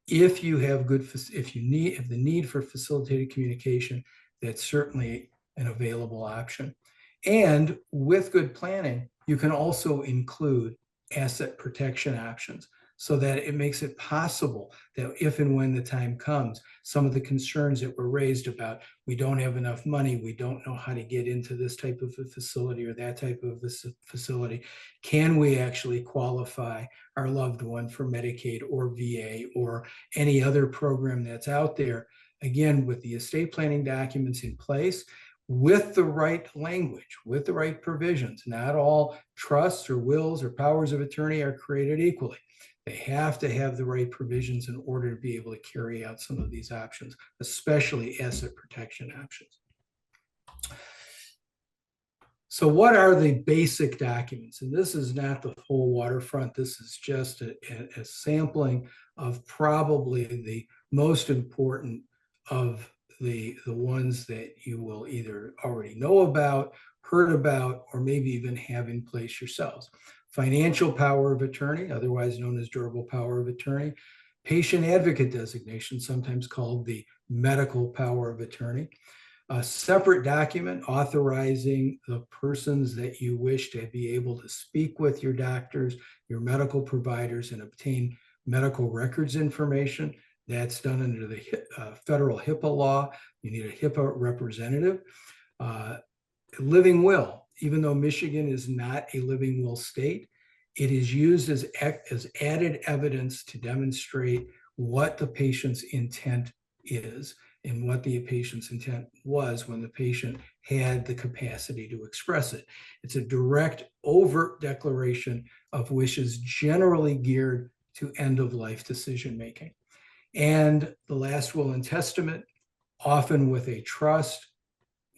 If you have if the need for facilitated communication, that's certainly an available option. And with good planning, you can also include asset protection options so that it makes it possible that if and when the time comes, some of the concerns that were raised about, we don't have enough money, we don't know how to get into this type of a facility or that type of a facility, can we actually qualify our loved one for Medicaid or VA or any other program that's out there? Again, with the estate planning documents in place, with the right language, with the right provisions. Not all trusts or wills or powers of attorney are created equally. They have to have the right provisions in order to be able to carry out some of these options, especially asset protection options. So what are the basic documents? And this is not the whole waterfront. This is just a sampling of probably the most important of the ones that you will either already know about, heard about, or maybe even have in place yourselves. Financial power of attorney, otherwise known as durable power of attorney. Patient advocate designation, sometimes called the medical power of attorney. A separate document authorizing the persons that you wish to be able to speak with your doctors, your medical providers, and obtain medical records information. That's done under the federal HIPAA law. You need a HIPAA representative. Living will, even though Michigan is not a living will state, it is used as added evidence to demonstrate what the patient's intent is and what the patient's intent was when the patient had the capacity to express it. It's a direct, overt declaration of wishes generally geared to end-of-life decision-making. And the last will and testament, often with a trust.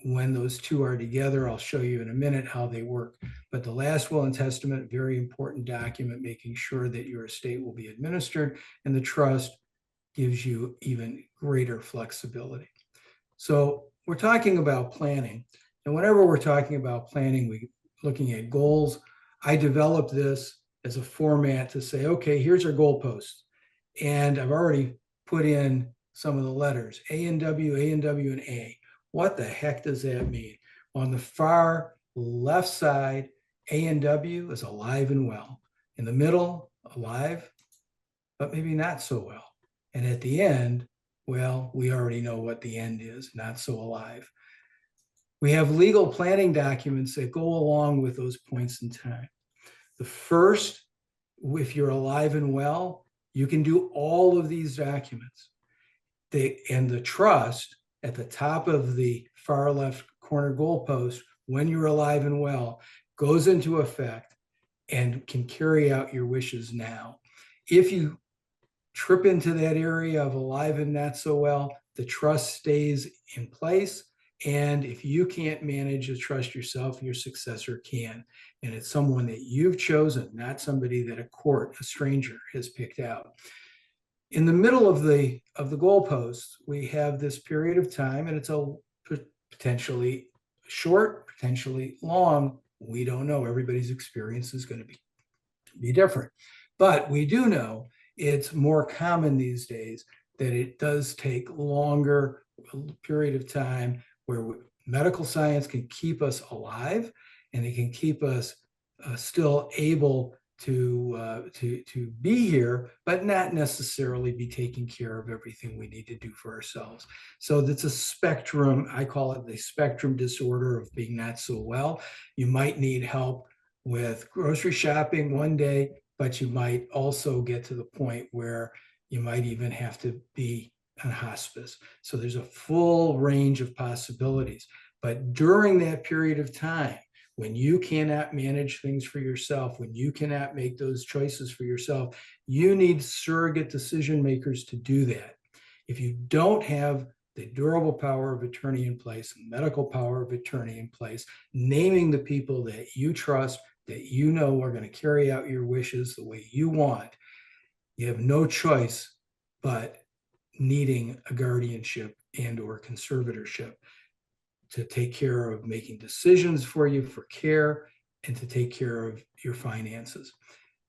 When those two are together, I'll show you in a minute how they work. But the last will and testament, very important document, making sure that your estate will be administered, and the trust gives you even greater flexibility. So we're talking about planning. And whenever we're talking about planning, we're looking at goals. I developed this as a format to say, okay, here's our goalposts. And I've already put in some of the letters, A and W, and A. What the heck does that mean? On the far left side, A and W is alive and well. In the middle, alive, but maybe not so well. And at the end, well, we already know what the end is, not so alive. We have legal planning documents that go along with those points in time. The first, if you're alive and well, you can do all of these documents. And the trust at the top of the far left corner goalpost, when you're alive and well, goes into effect and can carry out your wishes now. If you trip into that area of alive and not so well, the trust stays in place. And if you can't manage the trust yourself, your successor can. And it's someone that you've chosen, not somebody that a court, a stranger, has picked out. In the middle of the goalposts, we have this period of time, and it's a potentially short, potentially long. We don't know. Everybody's experience is going to be different. But we do know it's more common these days that it does take longer period of time where medical science can keep us alive and it can keep us still able to be here, but not necessarily be taking care of everything we need to do for ourselves. So that's a spectrum. I call it the spectrum disorder of being not so well. You might need help with grocery shopping one day, but you might also get to the point where you might even have to be on hospice. So there's a full range of possibilities. But during that period of time, when you cannot manage things for yourself, when you cannot make those choices for yourself, you need surrogate decision makers to do that. If you don't have the durable power of attorney in place, medical power of attorney in place, naming the people that you trust, that you know are going to carry out your wishes the way you want, you have no choice but needing a guardianship and or conservatorship to take care of making decisions for you for care and to take care of your finances.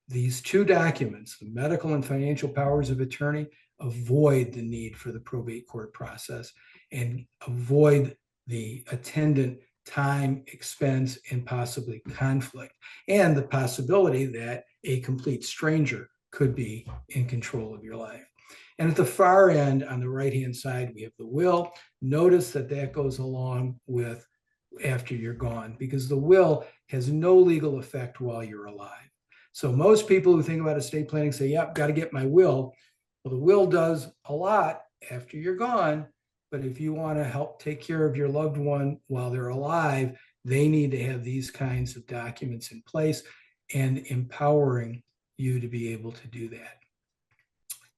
These two documents, the medical and financial powers of attorney, avoid the need for the probate court process and avoid the attendant time, expense, and possibly conflict, and the possibility that a complete stranger could be in control of your life. And at the far end, on the right-hand side, we have the will. Notice that that goes along with after you're gone, because the will has no legal effect while you're alive. So most people who think about estate planning say, yep, got to get my will. Well, the will does a lot after you're gone, but if you want to help take care of your loved one while they're alive, they need to have these kinds of documents in place and empowering you to be able to do that.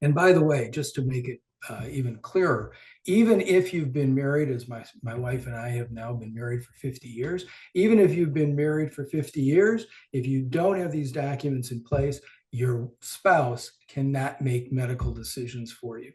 And by the way, just to make it even clearer, even if you've been married, as my wife and I have now been married for 50 years, even if you've been married for 50 years, if you don't have these documents in place, your spouse cannot make medical decisions for you.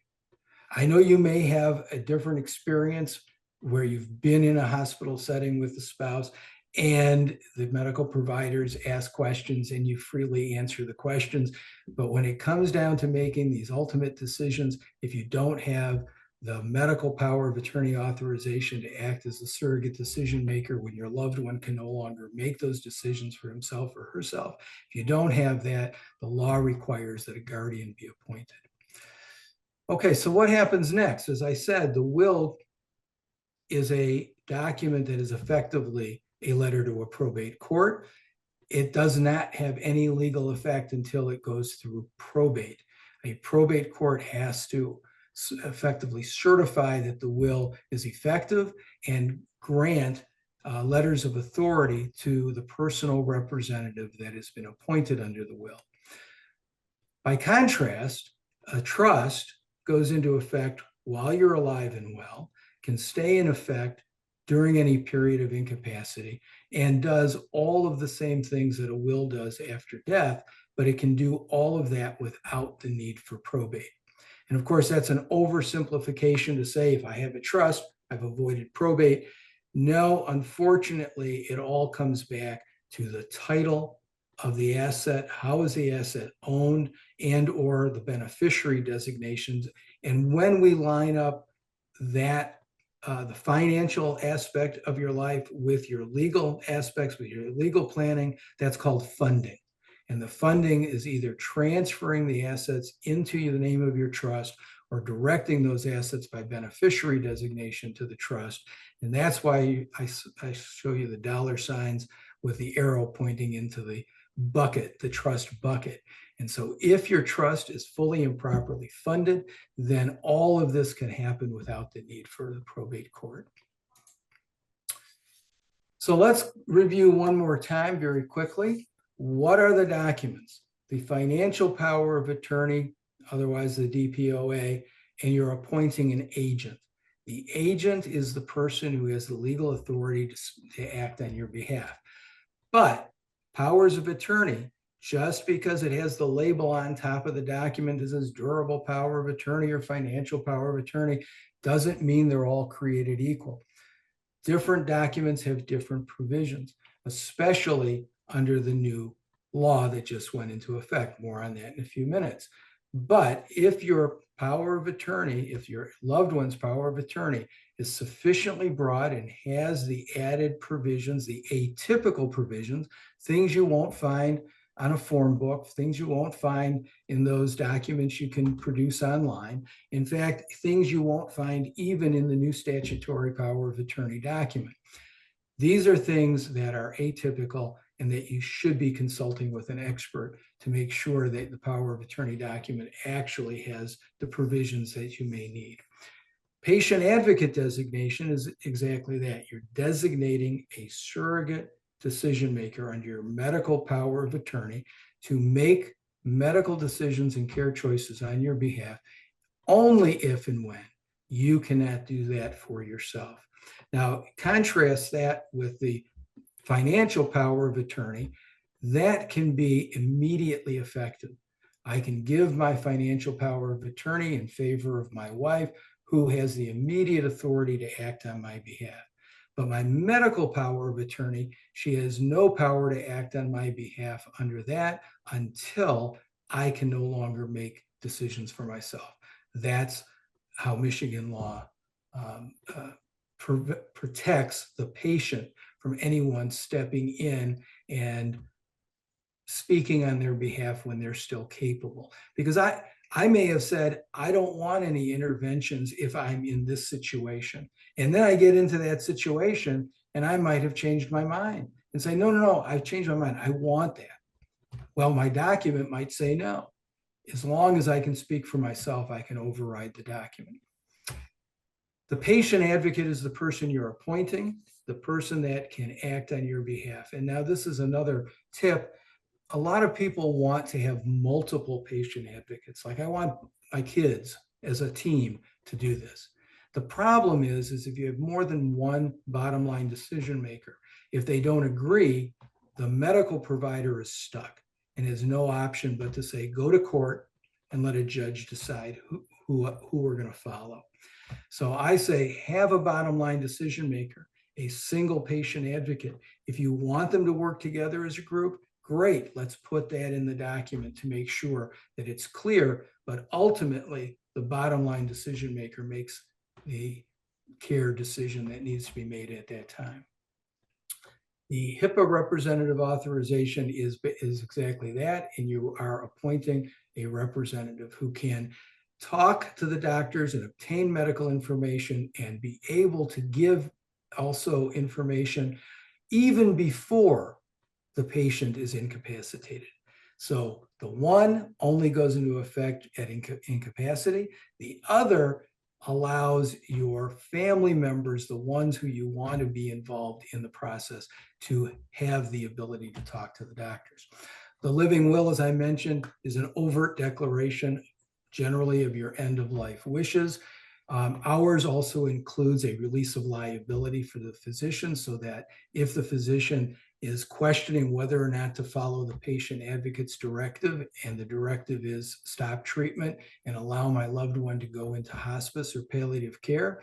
I know you may have a different experience where you've been in a hospital setting with the spouse and the medical providers ask questions and you freely answer the questions. But when it comes down to making these ultimate decisions, if you don't have the medical power of attorney authorization to act as a surrogate decision maker when your loved one can no longer make those decisions for himself or herself, if you don't have that, the law requires that a guardian be appointed. Okay, so what happens next? As I said, the will is a document that is effectively a letter to a probate court. It does not have any legal effect until it goes through probate. A probate court has to effectively certify that the will is effective and grant letters of authority to the personal representative that has been appointed under the will. By contrast, a trust goes into effect while you're alive and well, can stay in effect during any period of incapacity, and does all of the same things that a will does after death, but it can do all of that without the need for probate. And of course, that's an oversimplification to say, if I have a trust, I've avoided probate. No, unfortunately, it all comes back to the title of the asset, how is the asset owned, and or the beneficiary designations. And when we line up that the financial aspect of your life with your legal aspects, with your legal planning, that's called funding. And the funding is either transferring the assets into the name of your trust or directing those assets by beneficiary designation to the trust. And that's why I show you the dollar signs with the arrow pointing into the bucket, the trust bucket. And so if your trust is fully and properly funded, then all of this can happen without the need for the probate court. So let's review one more time very quickly. What are the documents? The financial power of attorney, otherwise the DPOA, and you're appointing an agent. The agent is the person who has the legal authority to act on your behalf. But powers of attorney, just because it has the label on top of the document that says durable power of attorney or financial power of attorney, doesn't mean they're all created equal. Different documents have different provisions, especially under the new law that just went into effect. More on that in a few minutes. But if your power of attorney, if your loved one's power of attorney is sufficiently broad and has the added provisions, the atypical provisions, things you won't find on a form book, things you won't find in those documents you can produce online. In fact, things you won't find even in the new statutory power of attorney document. These are things that are atypical and that you should be consulting with an expert to make sure that the power of attorney document actually has the provisions that you may need. Patient advocate designation is exactly that. You're designating a surrogate decision maker under your medical power of attorney to make medical decisions and care choices on your behalf only if and when you cannot do that for yourself. Now, contrast that with the financial power of attorney. That can be immediately effective. I can give my financial power of attorney in favor of my wife, who has the immediate authority to act on my behalf. But my medical power of attorney, she has no power to act on my behalf under that until I can no longer make decisions for myself. That's how Michigan law protects the patient from anyone stepping in and speaking on their behalf when they're still capable. Because I may have said, I don't want any interventions if I'm in this situation. And then I get into that situation and I might have changed my mind and say, no, I've changed my mind. I want that. Well, my document might say no. As long as I can speak for myself, I can override the document. The patient advocate is the person you're appointing, the person that can act on your behalf. And now this is another tip. A lot of people want to have multiple patient advocates. Like, I want my kids as a team to do this. The problem is if you have more than one bottom line decision maker, if they don't agree, the medical provider is stuck and has no option but to say, go to court and let a judge decide who we're going to follow. So I say, have a bottom line decision maker, a single patient advocate. If you want them to work together as a group, great, let's put that in the document to make sure that it's clear, but ultimately the bottom line decision maker makes the care decision that needs to be made at that time. The HIPAA representative authorization is exactly that, and you are appointing a representative who can talk to the doctors and obtain medical information and be able to give also information even before the patient is incapacitated. So the one only goes into effect at incapacity. The other allows your family members, the ones who you want to be involved in the process, to have the ability to talk to the doctors. The living will, as I mentioned, is an overt declaration generally of your end of life wishes. Ours also includes a release of liability for the physician, so that if the physician is questioning whether or not to follow the patient advocate's directive, and the directive is stop treatment and allow my loved one to go into hospice or palliative care,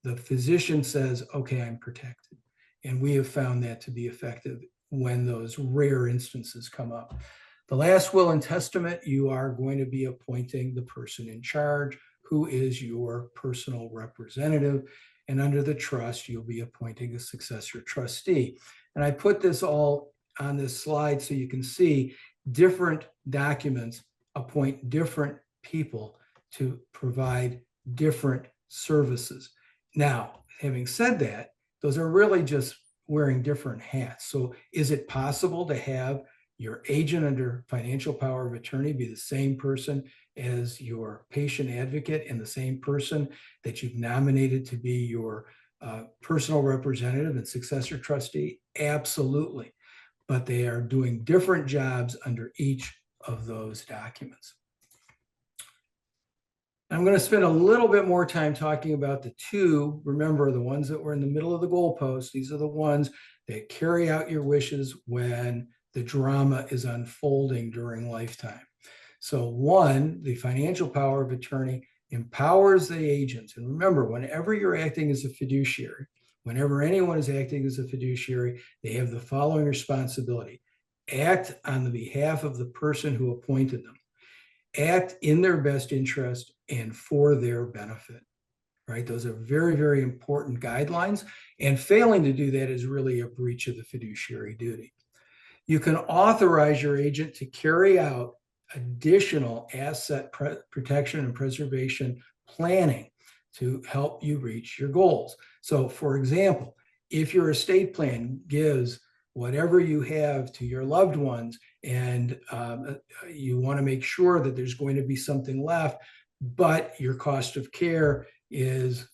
the physician says, okay, I'm protected. And we have found that to be effective when those rare instances come up. The last will and testament, you are going to be appointing the person in charge, who is your personal representative. And under the trust, you'll be appointing a successor trustee. And I put this all on this slide so you can see different documents appoint different people to provide different services. Now, having said that, those are really just wearing different hats. So is it possible to have your agent under financial power of attorney be the same person as your patient advocate and the same person that you've nominated to be your personal representative and successor trustee? Absolutely. But they are doing different jobs under each of those documents. I'm going to spend a little bit more time talking about the two, remember, the ones that were in the middle of the goalpost. These are the ones that carry out your wishes when the drama is unfolding during lifetime. So one, the financial power of attorney empowers the agents. And remember, whenever you're acting as a fiduciary, whenever anyone is acting as a fiduciary, they have the following responsibility: act on the behalf of the person who appointed them, act in their best interest and for their benefit, right? Those are very, very important guidelines. And failing to do that is really a breach of the fiduciary duty. You can authorize your agent to carry out additional asset protection and preservation planning to help you reach your goals. So, for example, if your estate plan gives whatever you have to your loved ones, and you want to make sure that there's going to be something left, but your cost of care is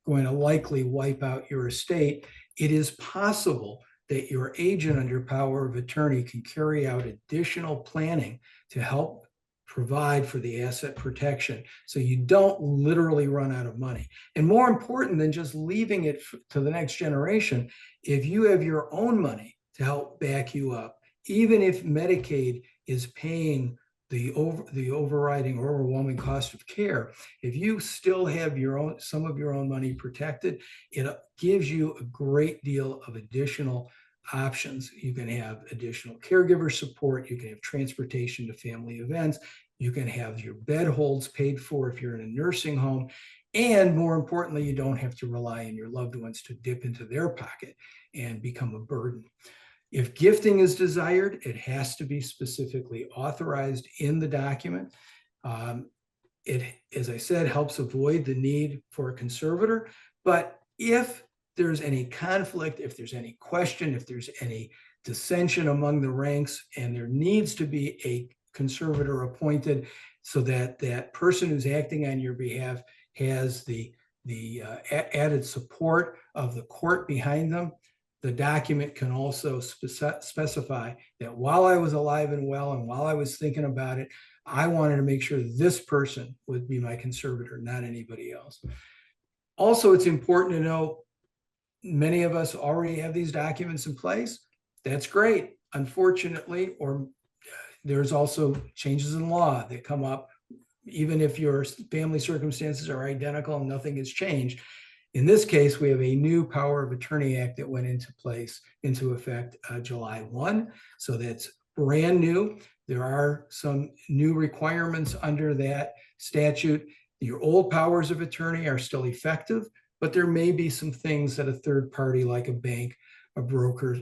going to likely wipe out your estate, it is possible that your agent under power of attorney can carry out additional planning to help provide for the asset protection so you don't literally run out of money. And more important than just leaving it to the next generation, if you have your own money to help back you up, even if Medicaid is paying the overriding or overwhelming cost of care, if you still have some of your own money protected, it gives you a great deal of additional options. You can have additional caregiver support. You can have transportation to family events. You can have your bed holds paid for if you're in a nursing home. And more importantly, you don't have to rely on your loved ones to dip into their pocket and become a burden. If gifting is desired, it has to be specifically authorized in the document. It, as I said, helps avoid the need for a conservator. But if there's any conflict, if there's any question, if there's any dissension among the ranks, and there needs to be a conservator appointed so that that person who's acting on your behalf has the added support of the court behind them, the document can also specify that while I was alive and well and while I was thinking about it, I wanted to make sure this person would be my conservator, not anybody else. Also, it's important to know many of us already have these documents in place. That's great. Unfortunately, or there's also changes in law that come up, even if your family circumstances are identical and nothing has changed. In this case, we have a new Power of Attorney Act that went into effect July 1. So that's brand new. There are some new requirements under that statute. Your old powers of attorney are still effective, but there may be some things that a third party like a bank, a broker,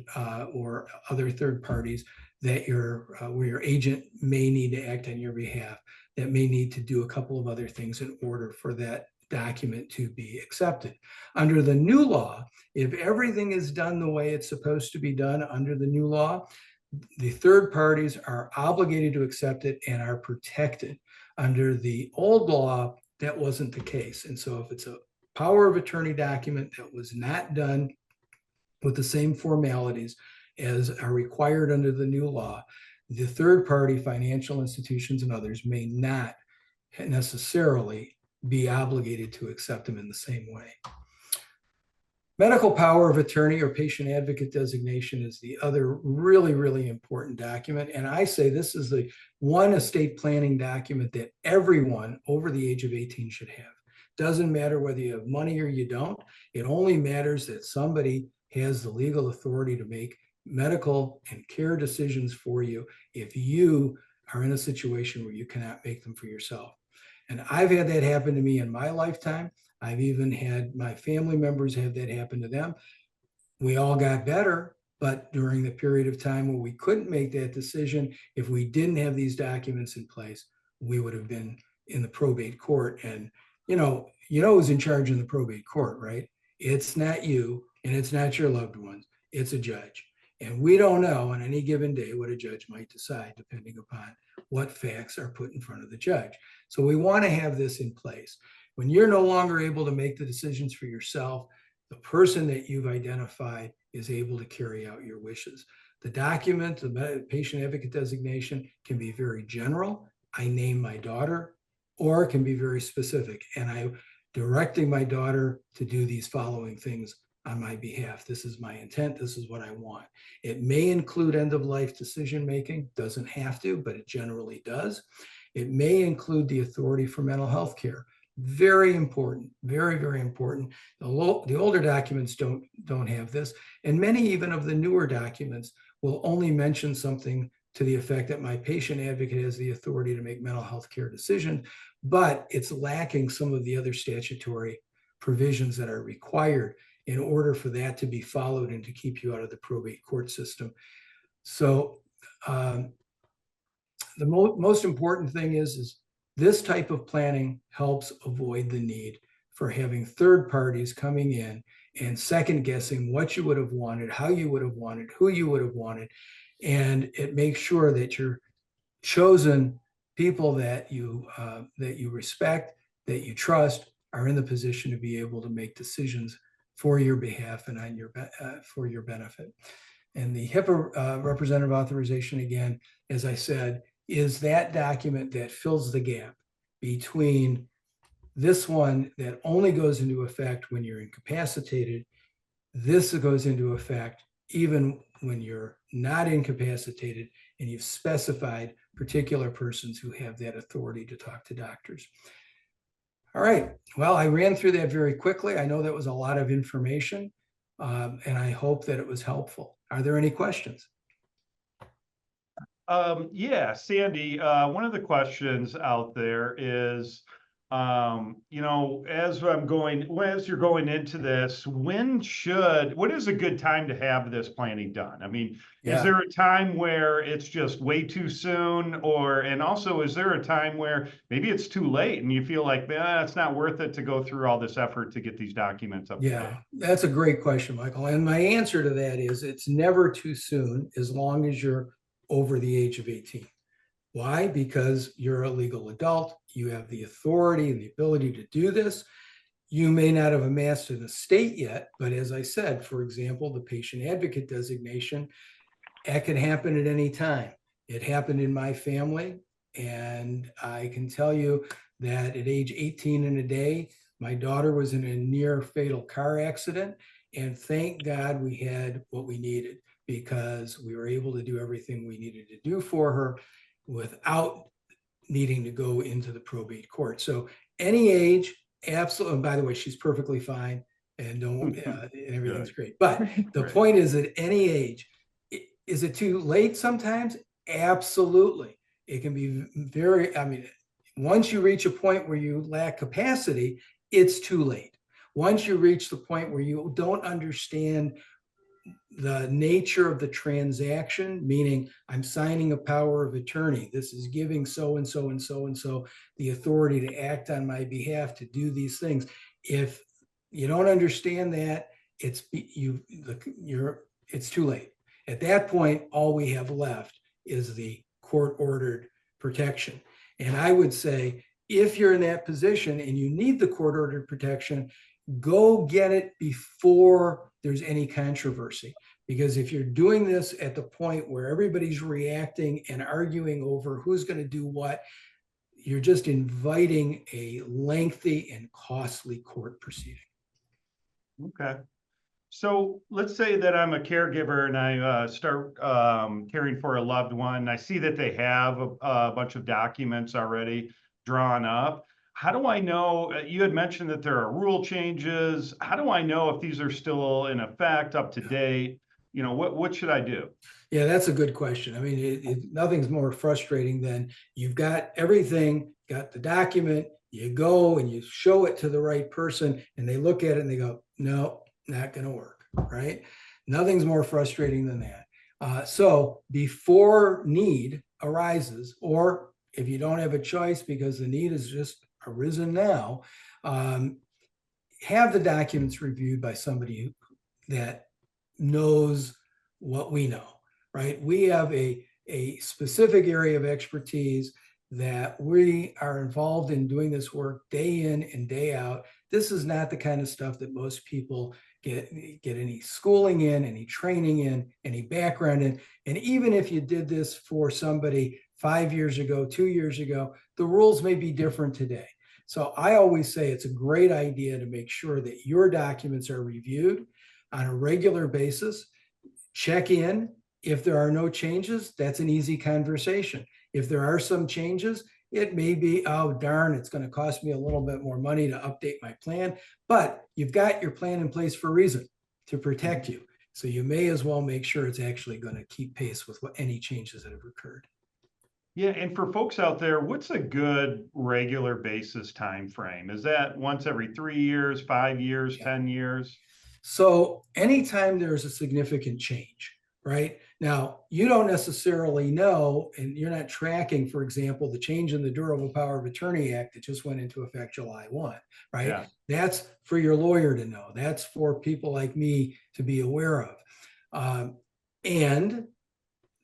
or other third parties that where your agent may need to act on your behalf, that may need to do a couple of other things in order for that document to be accepted. Under the new law, if everything is done the way it's supposed to be done under the new law, the third parties are obligated to accept it and are protected. Under the old law, that wasn't the case. And so if it's a power of attorney document that was not done with the same formalities as are required under the new law, the third party financial institutions and others may not necessarily be obligated to accept them in the same way. Medical power of attorney or patient advocate designation is the other really, really important document. And I say this is the one estate planning document that everyone over the age of 18 should have. Doesn't matter whether you have money or you don't. It only matters that somebody has the legal authority to make medical and care decisions for you if you are in a situation where you cannot make them for yourself. And I've had that happen to me in my lifetime. I've even had my family members have that happen to them. We all got better, but during the period of time when we couldn't make that decision, if we didn't have these documents in place, we would have been in the probate court. And you know who's in charge in the probate court, right? It's not you and it's not your loved ones. It's a judge. And we don't know on any given day what a judge might decide, depending upon what facts are put in front of the judge. So we want to have this in place. When you're no longer able to make the decisions for yourself, the person that you've identified is able to carry out your wishes. The document, the patient advocate designation, can be very general. I name my daughter, or it can be very specific. And I'm directing my daughter to do these following things on my behalf. This is my intent. This is what I want. It may include end-of-life decision-making. Doesn't have to, but it generally does. It may include the authority for mental health care. Very important, very, very important. The older documents don't have this. And many even of the newer documents will only mention something to the effect that my patient advocate has the authority to make mental health care decisions, but it's lacking some of the other statutory provisions that are required in order for that to be followed and to keep you out of the probate court system. So the most important thing is this type of planning helps avoid the need for having third parties coming in and second guessing what you would have wanted, how you would have wanted, who you would have wanted. And it makes sure that you're chosen people that you respect, that you trust, are in the position to be able to make decisions for your behalf and on your for your benefit. And the HIPAA representative authorization, again, as I said, is that document that fills the gap between this one that only goes into effect when you're incapacitated. This goes into effect even when you're not incapacitated and you've specified particular persons who have that authority to talk to doctors. All right. Well, I ran through that very quickly. I know that was a lot of information, and I hope that it was helpful. Are there any questions? Yeah, Sandy, one of the questions out there is, you know, as you're going into this, what is a good time to have this planning done? I mean, is there a time where it's just way too soon, and also is there a time where maybe it's too late and you feel like, it's not worth it to go through all this effort to get these documents up to date? Yeah, that's a great question, Michael. And my answer to that is it's never too soon as long as you're over the age of 18. Why? Because you're a legal adult. You have the authority and the ability to do this. You may not have amassed an estate yet, but as I said, for example, the patient advocate designation, that can happen at any time. It happened in my family, and I can tell you that at age 18 and a day, my daughter was in a near fatal car accident, and thank God we had what we needed because we were able to do everything we needed to do for her without needing to go into the probate court. So any age, absolutely. And by the way, she's perfectly fine and and everything's great. But the point is, at any age, is it too late sometimes? Absolutely. It can be once you reach a point where you lack capacity, it's too late. Once you reach the point where you don't understand the nature of the transaction, meaning I'm signing a power of attorney. This is giving so and so and so and so the authority to act on my behalf to do these things. If you don't understand that, it's too late. At that point, all we have left is the court-ordered protection. And I would say, if you're in that position and you need the court-ordered protection, go get it before there's any controversy. Because if you're doing this at the point where everybody's reacting and arguing over who's going to do what, you're just inviting a lengthy and costly court proceeding. Okay. So let's say that I'm a caregiver and I start caring for a loved one. I see that they have a bunch of documents already drawn up. How do I know? You had mentioned that there are rule changes. How do I know if these are still in effect, up to date? You know, what should I do? Yeah, that's a good question. I mean, nothing's more frustrating than you've got everything, got the document, you go and you show it to the right person and they look at it and they go, no, not going to work, right? Nothing's more frustrating than that. So before need arises, or if you don't have a choice because the need has just arisen now, have the documents reviewed by somebody that knows what we know, right? We have a specific area of expertise that we are involved in doing this work day in and day out. This is not the kind of stuff that most people get any schooling in, any training in, any background in. And even if you did this for somebody 5 years ago, 2 years ago, the rules may be different today. So I always say it's a great idea to make sure that your documents are reviewed on a regular basis. Check in. If there are no changes, that's an easy conversation. If there are some changes, it may be, oh, darn, it's going to cost me a little bit more money to update my plan, but you've got your plan in place for a reason, to protect you. So you may as well make sure it's actually going to keep pace with any changes that have occurred. Yeah, and for folks out there, what's a good regular basis time frame? Is that once every 3 years, 5 years, 10 years? So anytime there's a significant change, right? Now, you don't necessarily know, and you're not tracking, for example, the change in the Durable Power of Attorney Act that just went into effect July 1, right? Yeah. That's for your lawyer to know. That's for people like me to be aware of. And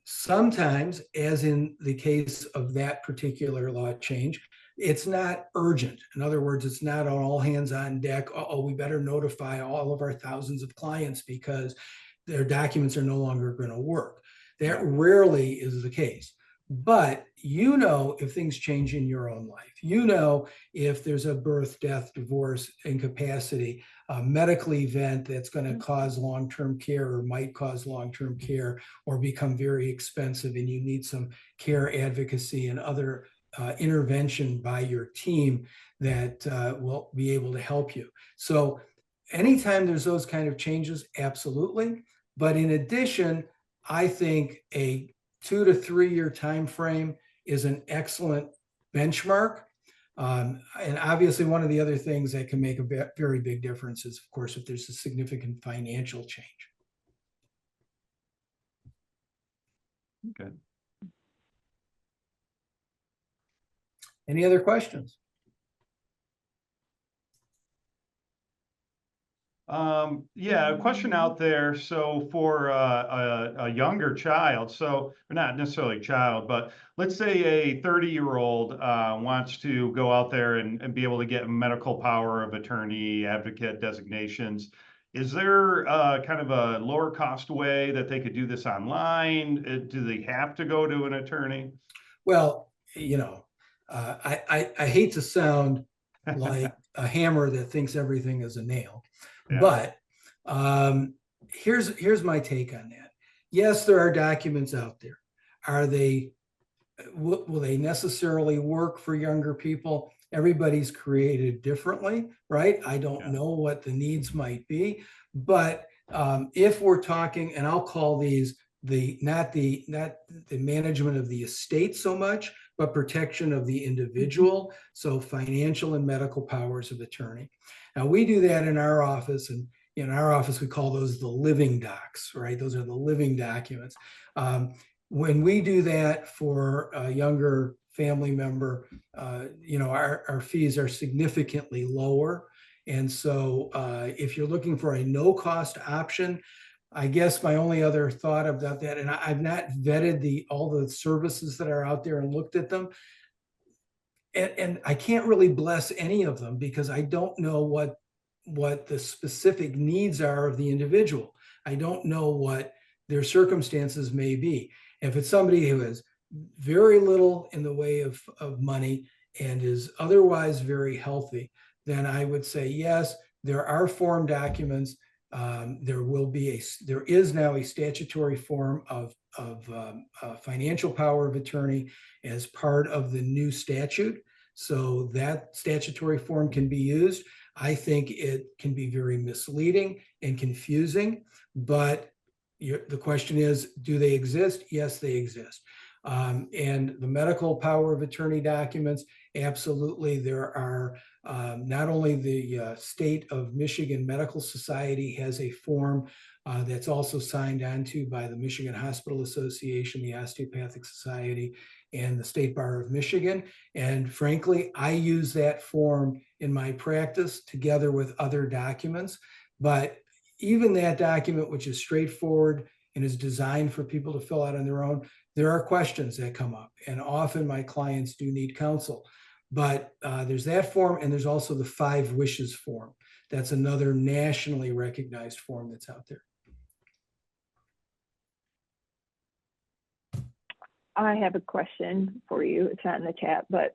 sometimes, as in the case of that particular law change, it's not urgent. In other words, it's not on all hands on deck. Oh, we better notify all of our thousands of clients because their documents are no longer going to work. That rarely is the case. But you know if things change in your own life. You know if there's a birth, death, divorce, incapacity, a medical event that's going to cause long-term care or might cause long-term care or become very expensive, and you need some care advocacy and other intervention by your team that will be able to help you. So anytime there's those kind of changes, absolutely. But in addition, I think a 2 to 3 year time frame is an excellent benchmark. And obviously, one of the other things that can make a very big difference is, of course, if there's a significant financial change. Okay. Any other questions? Yeah, a question out there. So for a younger child, so not necessarily a child, but let's say a 30-year-old wants to go out there and be able to get medical power of attorney, advocate designations. Is there kind of a lower cost way that they could do this online? Do they have to go to an attorney? Well, you know, I hate to sound like a hammer that thinks everything is a nail, but here's my take on that. Yes, there are documents out there. Are they, will they necessarily work for younger people? Everybody's created differently, right? I don't know what the needs might be, but if we're talking, and I'll call these not the management of the estate so much, but protection of the individual. So financial and medical powers of attorney. Now we do that in our office, and in our office we call those the living docs, right? Those are the living documents. When we do that for a younger family member, you know, our fees are significantly lower. And so if you're looking for a no-cost option, I guess my only other thought about that, and I've not vetted all the services that are out there and looked at them, and I can't really bless any of them because I don't know what the specific needs are of the individual. I don't know what their circumstances may be. If it's somebody who has very little in the way of money and is otherwise very healthy, then I would say yes, there are form documents. There is now a statutory form of financial power of attorney as part of the new statute. So that statutory form can be used. I think it can be very misleading and confusing, but the question is, do they exist? Yes, they exist. And the medical power of attorney documents, absolutely. There are not only the state of Michigan Medical Society has a form that's also signed onto by the Michigan Hospital Association, the Osteopathic Society, and the State Bar of Michigan. And frankly, I use that form in my practice together with other documents. But even that document, which is straightforward and is designed for people to fill out on their own, there are questions that come up. And often my clients do need counsel. But there's that form, and there's also the 5 Wishes form. That's another nationally recognized form that's out there. I have a question for you. It's not in the chat, but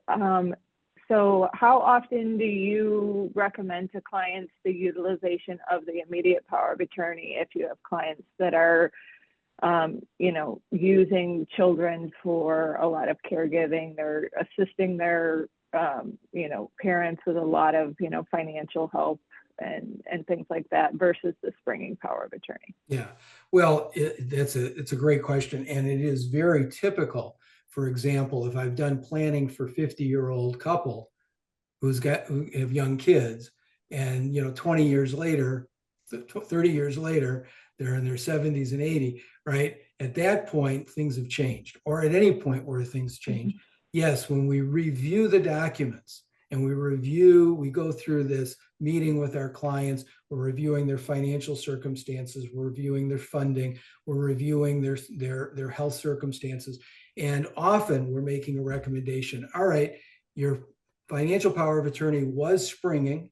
so how often do you recommend to clients the utilization of the immediate power of attorney if you have clients that are, you know, using children for a lot of caregiving, they're assisting their, you know, parents with a lot of, you know, financial help and things like that versus the springing power of attorney? Yeah, well, it's a great question, and it is very typical. For example, if I've done planning for 50-year-old couple who have young kids, and you know, 20 years later, 30 years later, they're in their 70s and 80, right? At that point, things have changed, or at any point where things change. Yes, when we review the documents and we go through this meeting with our clients, we're reviewing their financial circumstances, we're reviewing their funding, we're reviewing their health circumstances. And often we're making a recommendation. All right, your financial power of attorney was springing,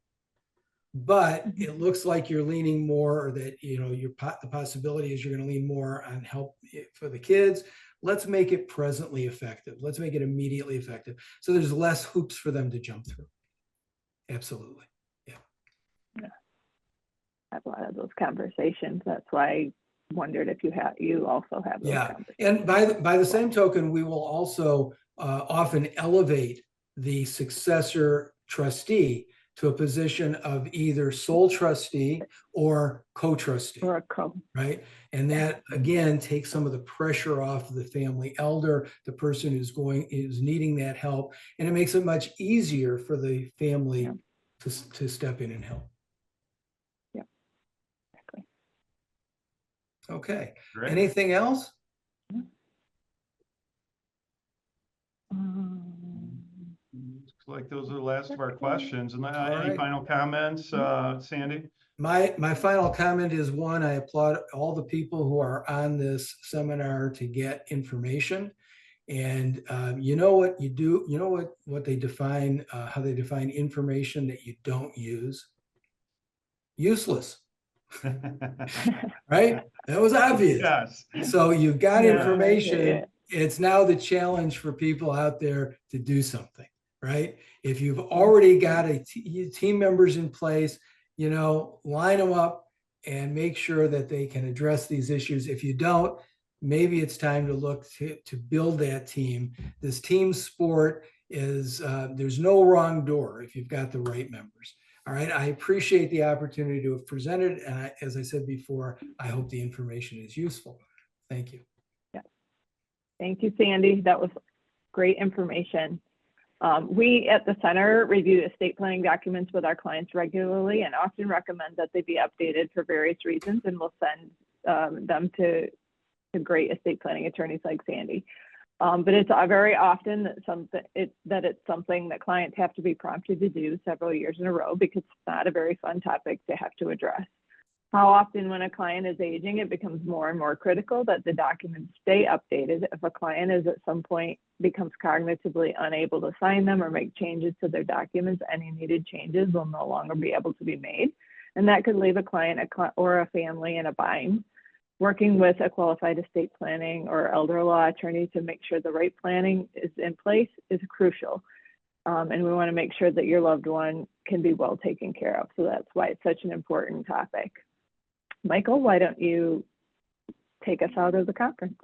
but it looks like you're leaning more, or that, the possibility is you're going to lean more on help for the kids. Let's make it presently effective. Let's make it immediately effective. So there's less hoops for them to jump through. Absolutely. Yeah. I've had a lot of those conversations. That's why I wondered if you also have those conversations. And by the same token, we will also often elevate the successor trustee to a position of either sole trustee or co-trustee. Or a co. Right. And that again takes some of the pressure off of the family elder, the person who's needing that help. And it makes it much easier for the family to step in and help. Yeah. Exactly. Okay. Great. Anything else? Looks like those are the last of our questions. And any right. final comments, Sandy? My final comment is, one, I applaud all the people who are on this seminar to get information. And you know what you do, you know what they define, how they define information that you don't use? Useless. Right? That was obvious. Yes. So you've got information. Yeah. It's now the challenge for people out there to do something, right? If you've already got team members in place, line them up and make sure that they can address these issues. If you don't, maybe it's time to look to build that team. This team sport is, there's no wrong door if you've got the right members. All right. I appreciate the opportunity to have presented. And as I said before, I hope the information is useful. Thank you. Yeah. Thank you, Sandy. That was great information. We at the center review estate planning documents with our clients regularly and often recommend that they be updated for various reasons, and we'll send them to great estate planning attorneys like Sandy. But it's very often that it's something that clients have to be prompted to do several years in a row, because it's not a very fun topic to have to address. How often when a client is aging, it becomes more and more critical that the documents stay updated. If a client is at some point becomes cognitively unable to sign them or make changes to their documents, any needed changes will no longer be able to be made. And that could leave a client or a family in a bind. Working with a qualified estate planning or elder law attorney to make sure the right planning is in place is crucial. And we want to make sure that your loved one can be well taken care of. So that's why it's such an important topic. Michael, why don't you take us out of the conference?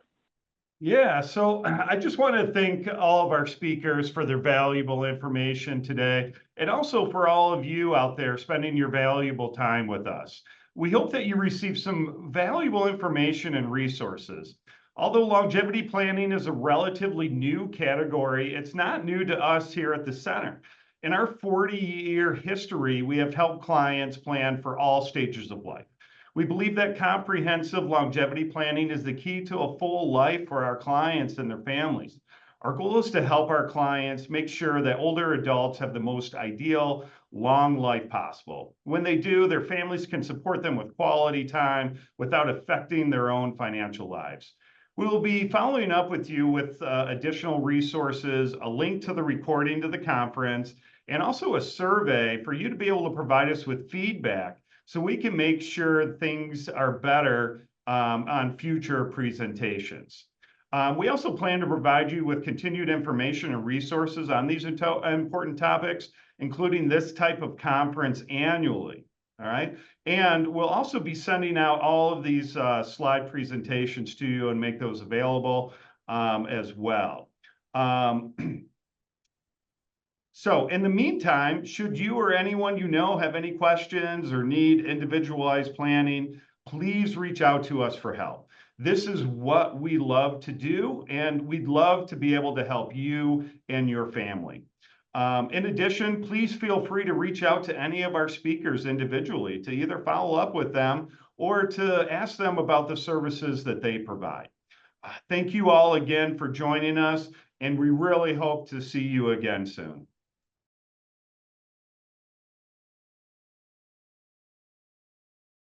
Yeah, so I just want to thank all of our speakers for their valuable information today, and also for all of you out there spending your valuable time with us. We hope that you receive some valuable information and resources. Although longevity planning is a relatively new category, it's not new to us here at the center. In our 40-year history, we have helped clients plan for all stages of life. We believe that comprehensive longevity planning is the key to a full life for our clients and their families. Our goal is to help our clients make sure that older adults have the most ideal long life possible. When they do, their families can support them with quality time without affecting their own financial lives. We will be following up with you with additional resources, a link to the recording to the conference, and also a survey for you to be able to provide us with feedback so we can make sure things are better on future presentations. We also plan to provide you with continued information and resources on these important topics, including this type of conference annually. All right. And we'll also be sending out all of these slide presentations to you and make those available as well. So in the meantime, should you or anyone you know have any questions or need individualized planning, please reach out to us for help. This is what we love to do, and we'd love to be able to help you and your family. In addition, please feel free to reach out to any of our speakers individually to either follow up with them or to ask them about the services that they provide. Thank you all again for joining us, and we really hope to see you again soon.